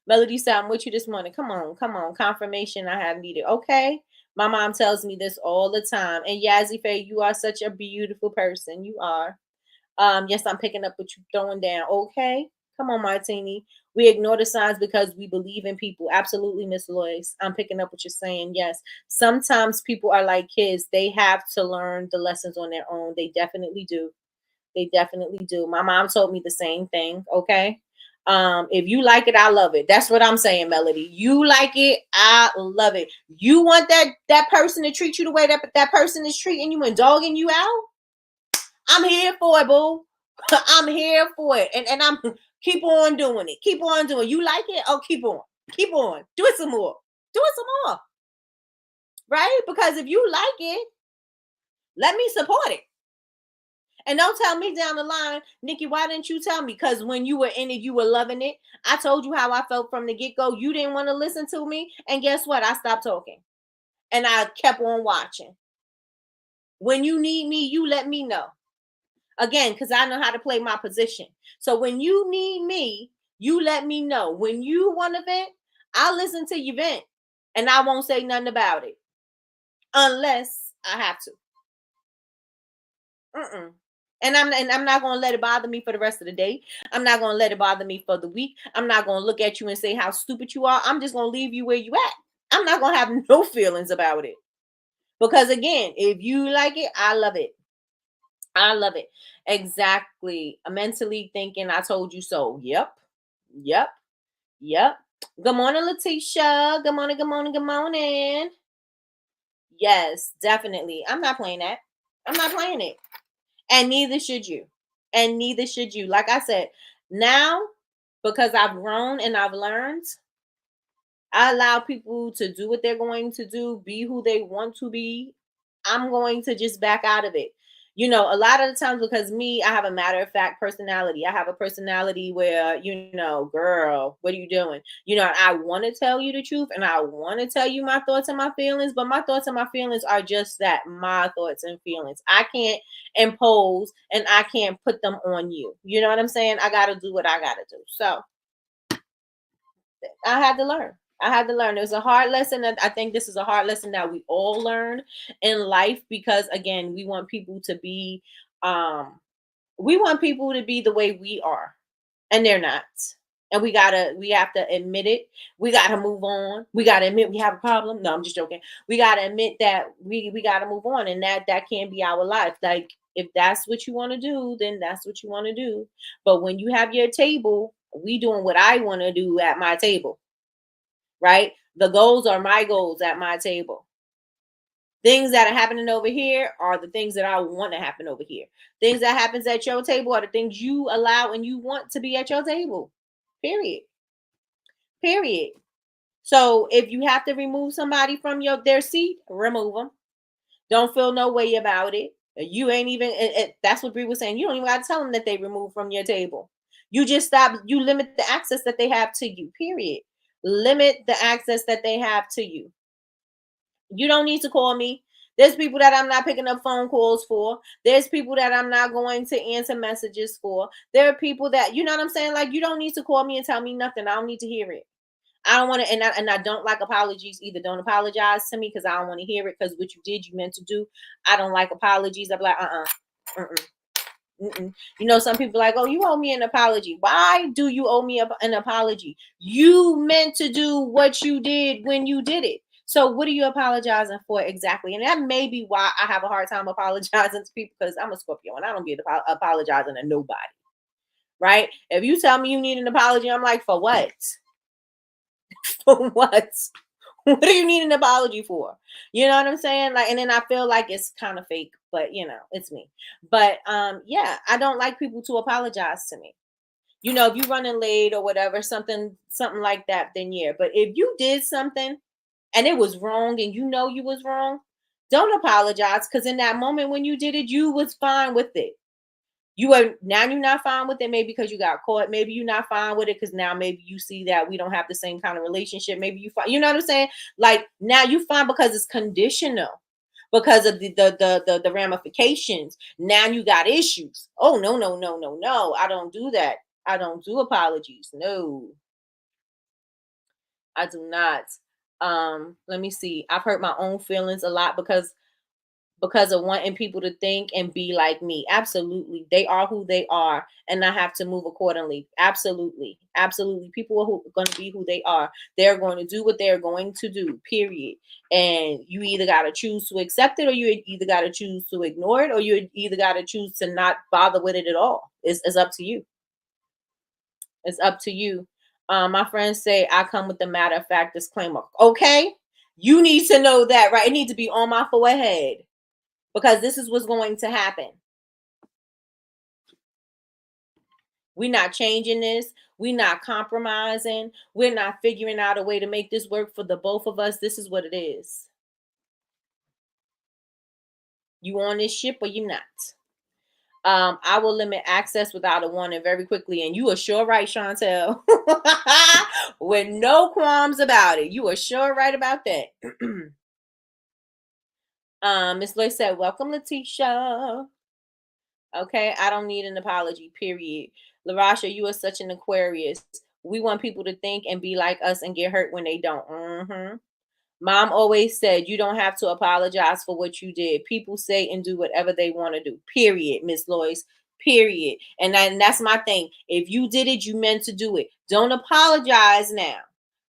Melody said, I'm with you this morning. Come on, come on. Confirmation I have needed. Okay. My mom tells me this all the time. And Yazzie Faye, you are such a beautiful person. You are. Yes, I'm picking up what you're throwing down. Okay. Come on, Martini. We ignore the signs because we believe in people. Absolutely, Miss Lois. I'm picking up what you're saying. Yes. Sometimes people are like kids. They have to learn the lessons on their own. They definitely do. They definitely do. My mom told me the same thing. Okay. If you like it, I love it. That's what I'm saying, Melody. You like it, I love it. You want that person to treat you the way that person is treating you and dogging you out? I'm here for it, boo. I'm here for it. And I'm keep on doing it. Keep on doing it. You like it? Oh, keep on. Keep on. Do it some more. Do it some more. Right? Because if you like it, let me support it. And don't tell me down the line, Nikki, why didn't you tell me? Because when you were in it, you were loving it. I told you how I felt from the get-go. You didn't want to listen to me. And guess what? I stopped talking. And I kept on watching. When you need me, you let me know. Again, because I know how to play my position. So when you need me, you let me know. When you want to vent, I'll listen to you vent. And I won't say nothing about it. Unless I have to. And I'm not going to let it bother me for the rest of the day. I'm not going to let it bother me for the week. I'm not going to look at you and say how stupid you are. I'm just going to leave you where you at. I'm not going to have no feelings about it. Because again, if you like it, I love it. I love it. Exactly. Mentally thinking, I told you so. Yep. Yep. Yep. Good morning, Letitia. Good morning. Good morning. Good morning. Yes, definitely. I'm not playing that. I'm not playing it. And neither should you. And neither should you. Like I said, now, because I've grown and I've learned, I allow people to do what they're going to do, be who they want to be. I'm going to just back out of it. You know, a lot of the times, because me, I have a matter of fact personality. I have a personality where, girl, what are you doing? I want to tell you the truth and I want to tell you my thoughts and my feelings, but my thoughts and my feelings are just that, my thoughts and feelings. I can't impose and I can't put them on you. You know what I'm saying? I got to do what I got to do. So I had to learn. It was a hard lesson. And I think this is a hard lesson that we all learn in life because, again, we want people to be, the way we are, and they're not. And we have to admit it. We gotta move on. We gotta admit we have a problem. No, I'm just joking. We gotta admit that we gotta move on, and that can't be our life. Like, if that's what you want to do, then that's what you want to do. But when you have your table, we doing what I want to do at my table. Right? The goals are my goals at my table. Things that are happening over here are the things that I want to happen over here. Things that happens at your table are the things you allow and you want to be at your table. Period. Period. So if you have to remove somebody from their seat, remove them. Don't feel no way about it. You ain't even. That's what Bree was saying. You don't even got to tell them that they remove from your table. You just stop. You limit the access that they have to you. Period. Limit the access that they have to you. You don't need to call me. There's people that I'm not picking up phone calls for. There's people that I'm not going to answer messages for. There are people that, you know what I'm saying? Like, you don't need to call me and tell me nothing. I don't need to hear it. I don't want to, and I don't like apologies either. Don't apologize to me because I don't want to hear it, because what you did, you meant to do. I don't like apologies. I'm like, some people are like, oh, you owe me an apology. Why do you owe me an apology? You meant to do what you did when you did it. So what are you apologizing for exactly? And that may be why I have a hard time apologizing to people, because I'm a Scorpio and I don't get apologizing to nobody. Right? If you tell me you need an apology, I'm like, for what? For what? What do you need an apology for? You know what I'm saying? Like, and then I feel like it's kind of fake, but it's me. But yeah, I don't like people to apologize to me. If you're running late or whatever, something like that, then yeah. But if you did something and it was wrong and you was wrong, don't apologize, because in that moment when you did it, you was fine with it. You're not fine with it, maybe because you got caught. Maybe you're not fine with it because now maybe you see that we don't have the same kind of relationship. Maybe you know what I'm saying? Like, now you fine because it's conditional, because of the ramifications. Now you got issues. Oh, no. I don't do that. I don't do apologies. No, I do not. Let me see. I've hurt my own feelings a lot because of wanting people to think and be like me. Absolutely. They are who they are, and I have to move accordingly. Absolutely. Absolutely. People are going to be who they are. They're going to do what they're going to do, period. And you either got to choose to accept it, or you either got to choose to ignore it, or you either got to choose to not bother with it at all. It's up to you. It's up to you. My friends say I come with the matter of fact disclaimer. Okay? You need to know that, right? It needs to be on my forehead, because this is what's going to happen. We're not changing this. We're not compromising. We're not figuring out a way to make this work for the both of us. This is what it is. You on this ship or you not? I will limit access without a warning very quickly. And you are sure right, Chantel. With no qualms about it. You are sure right about that. Miss Loy said, welcome, Letitia. Okay, I don't need an apology, period. LaRasha, you are such an Aquarius. We want people to think and be like us and get hurt when they don't. Mom always said you don't have to apologize for what you did. People say and do whatever they want to do. Period, Miss Lois. Period. And that's my thing. If you did it, you meant to do it. Don't apologize now.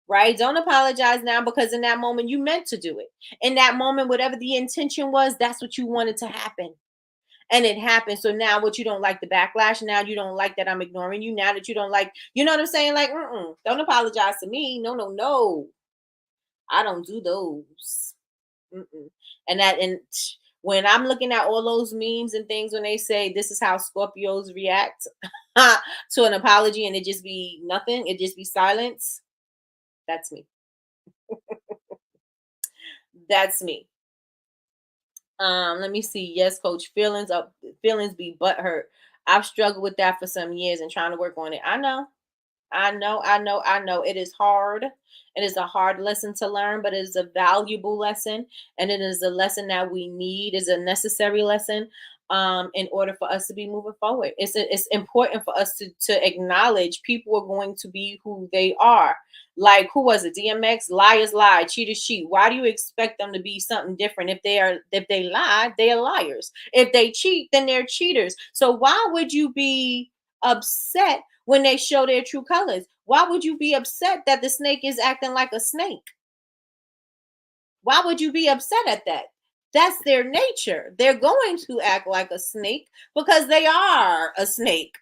Right? Don't apologize now, because in that moment you meant to do it. In that moment, whatever the intention was, that's what you wanted to happen. And it happened. So now what, you don't like the backlash? Now you don't like that I'm ignoring you? Now that you don't like, you know what I'm saying? Like, don't apologize to me. No, no, no. I don't do those. And when I'm looking at all those memes and things, when they say this is how Scorpios react to an apology, and it just be nothing, it just be silence. That's me. That's me. Let me see. Yes, coach. Feelings be butthurt. I've struggled with that for some years and trying to work on it. I know. It is hard. It is a hard lesson to learn, but it is a valuable lesson, and it is a lesson that we need. Is a necessary lesson in order for us to be moving forward. It's important for us to acknowledge people are going to be who they are. Like, who was it? DMX, liars lie, cheaters cheat. Why do you expect them to be something different? If they lie, they are liars. If they cheat, then they're cheaters. So why would you be upset when they show their true colors? Why would you be upset that the snake is acting like a snake? Why would you be upset at that? That's their nature. They're going to act like a snake because they are a snake.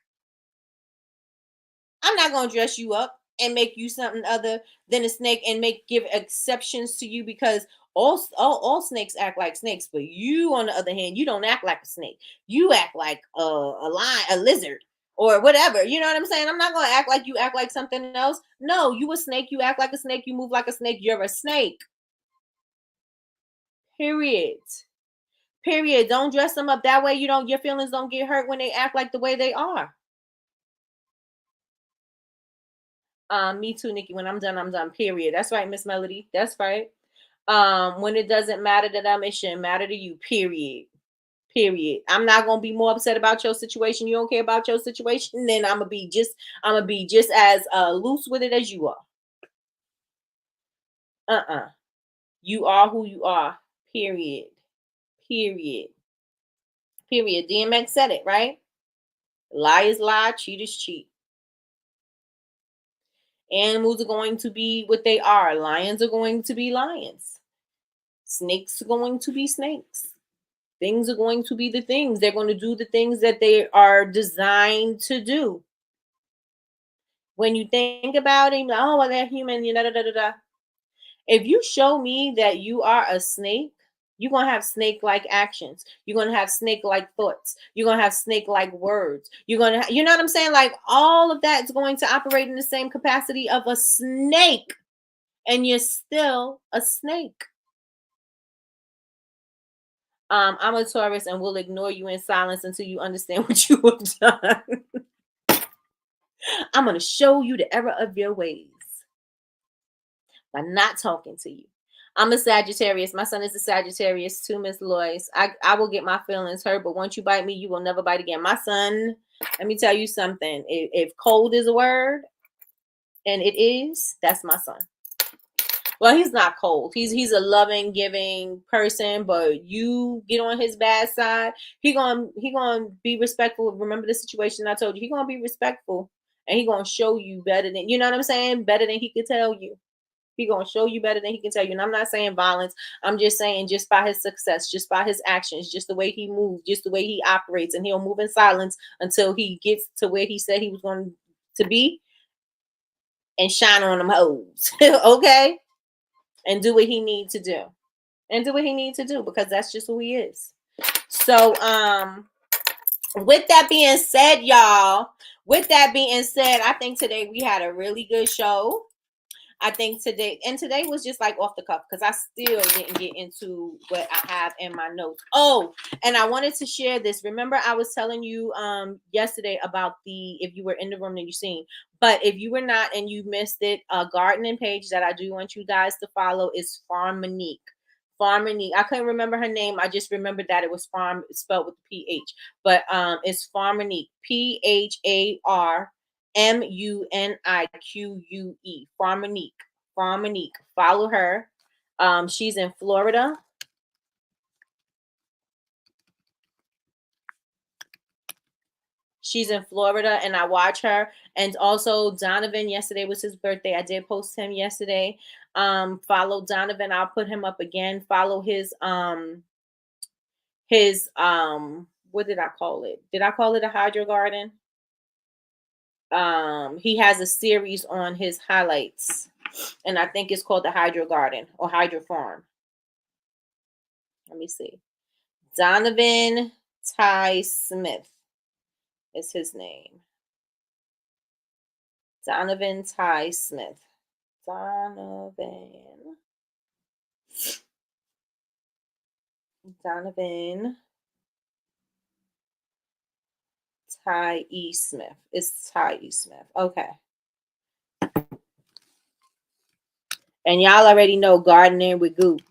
I'm not going to dress you up and make you something other than a snake and give exceptions to you, because all snakes act like snakes. But you, on the other hand, you don't act like a snake. You act like a lion, a lizard, or whatever. You know what I'm saying? I'm not going to act like you act like something else. No, you a snake. You act like a snake. You move like a snake. You're a snake. Period. Period. Don't dress them up that way. Your feelings don't get hurt when they act like the way they are. Me too, Nikki. When I'm done, I'm done. Period. That's right, Miss Melody. That's right. When it doesn't matter to them, it shouldn't matter to you. Period. Period. I'm not gonna be more upset about your situation. You don't care about your situation, then I'm gonna be just as loose with it as you are. You are who you are. Period. Period. Period. DMX said it, right? Liars lie, cheaters cheat. Animals are going to be what they are. Lions are going to be lions. Snakes are going to be snakes. Things are going to be the things. They're going to do the things that they are designed to do. When you think about it, like, oh, well, they're human, If you show me that you are a snake, you're going to have snake-like actions. You're going to have snake-like thoughts. You're going to have snake-like words. You're going to, you know what I'm saying? Like, all of that is going to operate in the same capacity of a snake. And you're still a snake. I'm a Taurus and will ignore you in silence until you understand what you have done. I'm going to show you the error of your ways by not talking to you. I'm a Sagittarius. My son is a Sagittarius too, Miss Lois. I will get my feelings hurt, but once you bite me, you will never bite again. My son, let me tell you something. If cold is a word, and it is, that's my son. Well, he's not cold. He's a loving, giving person, but you get on his bad side, he gonna be respectful. Remember the situation I told you. He gonna be respectful, and he gonna show you better than, you know what I'm saying, better than he could tell you. He gonna show you better than he can tell you. And I'm not saying violence. I'm just saying just by his success, just by his actions, just the way he moves, just the way he operates, and he'll move in silence until he gets to where he said he was going to be, and shine on them hoes. Okay. And do what he needs to do. Because that's just who he is. So, with that being said, y'all, I think today we had a really good show. I think today was just like off the cuff because I still didn't get into what I have in my notes. Oh, and I wanted to share this. Remember, I was telling you yesterday about if you were in the room and you seen, but if you were not and you missed it, a gardening page that I do want you guys to follow is Farm Monique. Farm Monique. I couldn't remember her name. I just remembered that it was Farm spelled with the PH. But it's Farm Monique. PharMunique. Farm Monique. Farm Monique. Follow her. She's in Florida. She's in Florida, and I watch her. And also Donovan, yesterday was his birthday. I did post him yesterday. Follow Donovan. I'll put him up again. Follow his what did I call it? Did I call it a hydro garden? He has a series on his highlights, and I think it's called the Hydro Garden or Hydro Farm. Let me see. Donovan Ty Smith is his name. Donovan Ty Smith. Donovan Ty E. Smith. It's Ty E. Smith. Okay. And y'all already know gardening with Goop.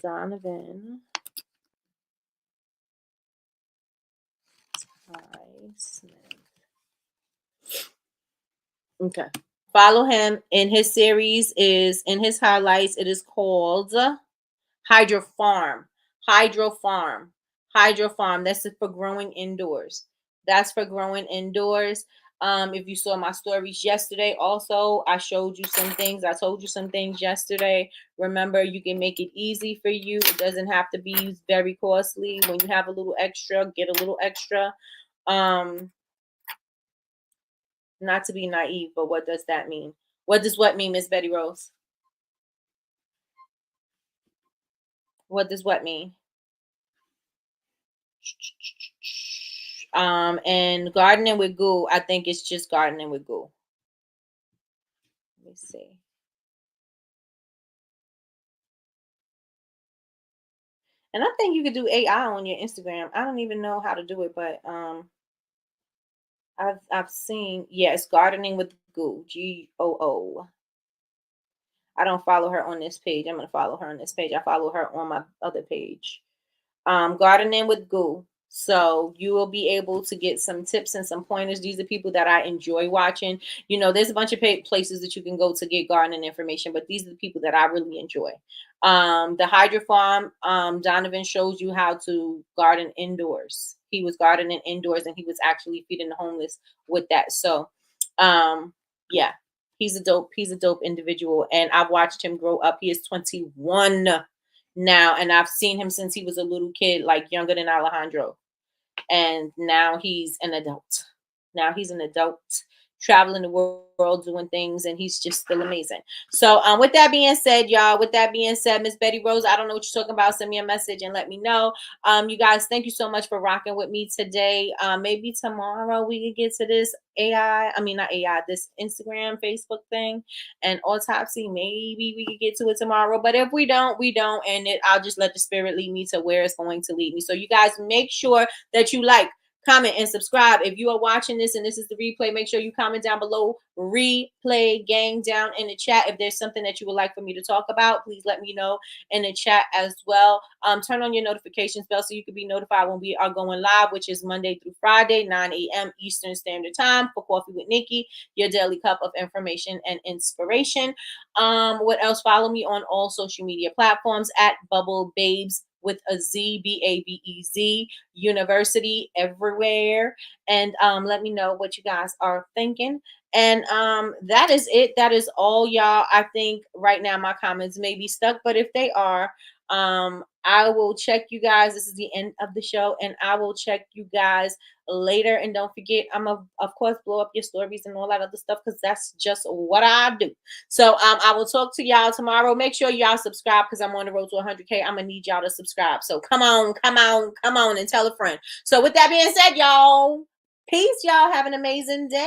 Donovan Ty Smith. Okay. Follow him in his series in his highlights. It is called Hydro Farm. Hydro Farm. Hydro Farm. That's for growing indoors. That's for growing indoors. If you saw my stories yesterday, also I showed you some things. I told you some things yesterday. Remember, you can make it easy for you. It doesn't have to be very costly. When you have a little extra, get a little extra. Not to be naive, but what does that mean? What does what mean, Miss Betty Rose? What does what mean? And gardening with Goo, I think it's just gardening with Goo. Let me see. And I think you could do AI on your Instagram. I don't even know how to do it, but I've seen, yes, gardening with Goo, GOO. I don't follow her on this page. I'm gonna follow her on this page. I follow her on my other page. Gardening with Goo. So you will be able to get some tips and some pointers. These are people that I enjoy watching. You know, there's a bunch of places that you can go to get gardening information, but these are the people that I really enjoy. The Hydro Farm, Donovan shows you how to garden indoors. He was gardening indoors and he was actually feeding the homeless with that. So yeah, he's a dope individual. And I've watched him grow up. He is 21 now, and I've seen him since he was a little kid, like younger than Alejandro, and now he's an adult. Traveling the world doing things, and he's just still amazing. So with that being said, y'all, Miss Betty Rose, I don't know what you're talking about. Send me a message and let me know. You guys, thank you so much for rocking with me today. Maybe tomorrow we could get to this this Instagram, Facebook thing and autopsy. Maybe we could get to it tomorrow, but if we don't, and I'll just let the spirit lead me to where it's going to lead me. So you guys make sure that you like, comment, and subscribe. If you are watching this and this is the replay, make sure you comment down below, replay gang, down in the chat. If there's something that you would like for me to talk about, please let me know in the chat as well. Turn on your notifications bell so you can be notified when we are going live, which is Monday through Friday, 9 a.m. Eastern Standard Time for Coffee with Nikki, your daily cup of information and inspiration. What else? Follow me on all social media platforms at Bubble Babes with a Z, BABEZ, University, everywhere. And let me know what you guys are thinking. And that is it. That is all, y'all. I think right now my comments may be stuck, but if they are, I will check you guys. This is the end of the show, and I will check you guys later. And don't forget, of course blow up your stories and all that other stuff, because that's just what I do. So I will talk to y'all tomorrow. Make sure y'all subscribe, because I'm on the road to 100K. I'm gonna need y'all to subscribe. So come on, and tell a friend. So with that being said, y'all, peace. Y'all have an amazing day.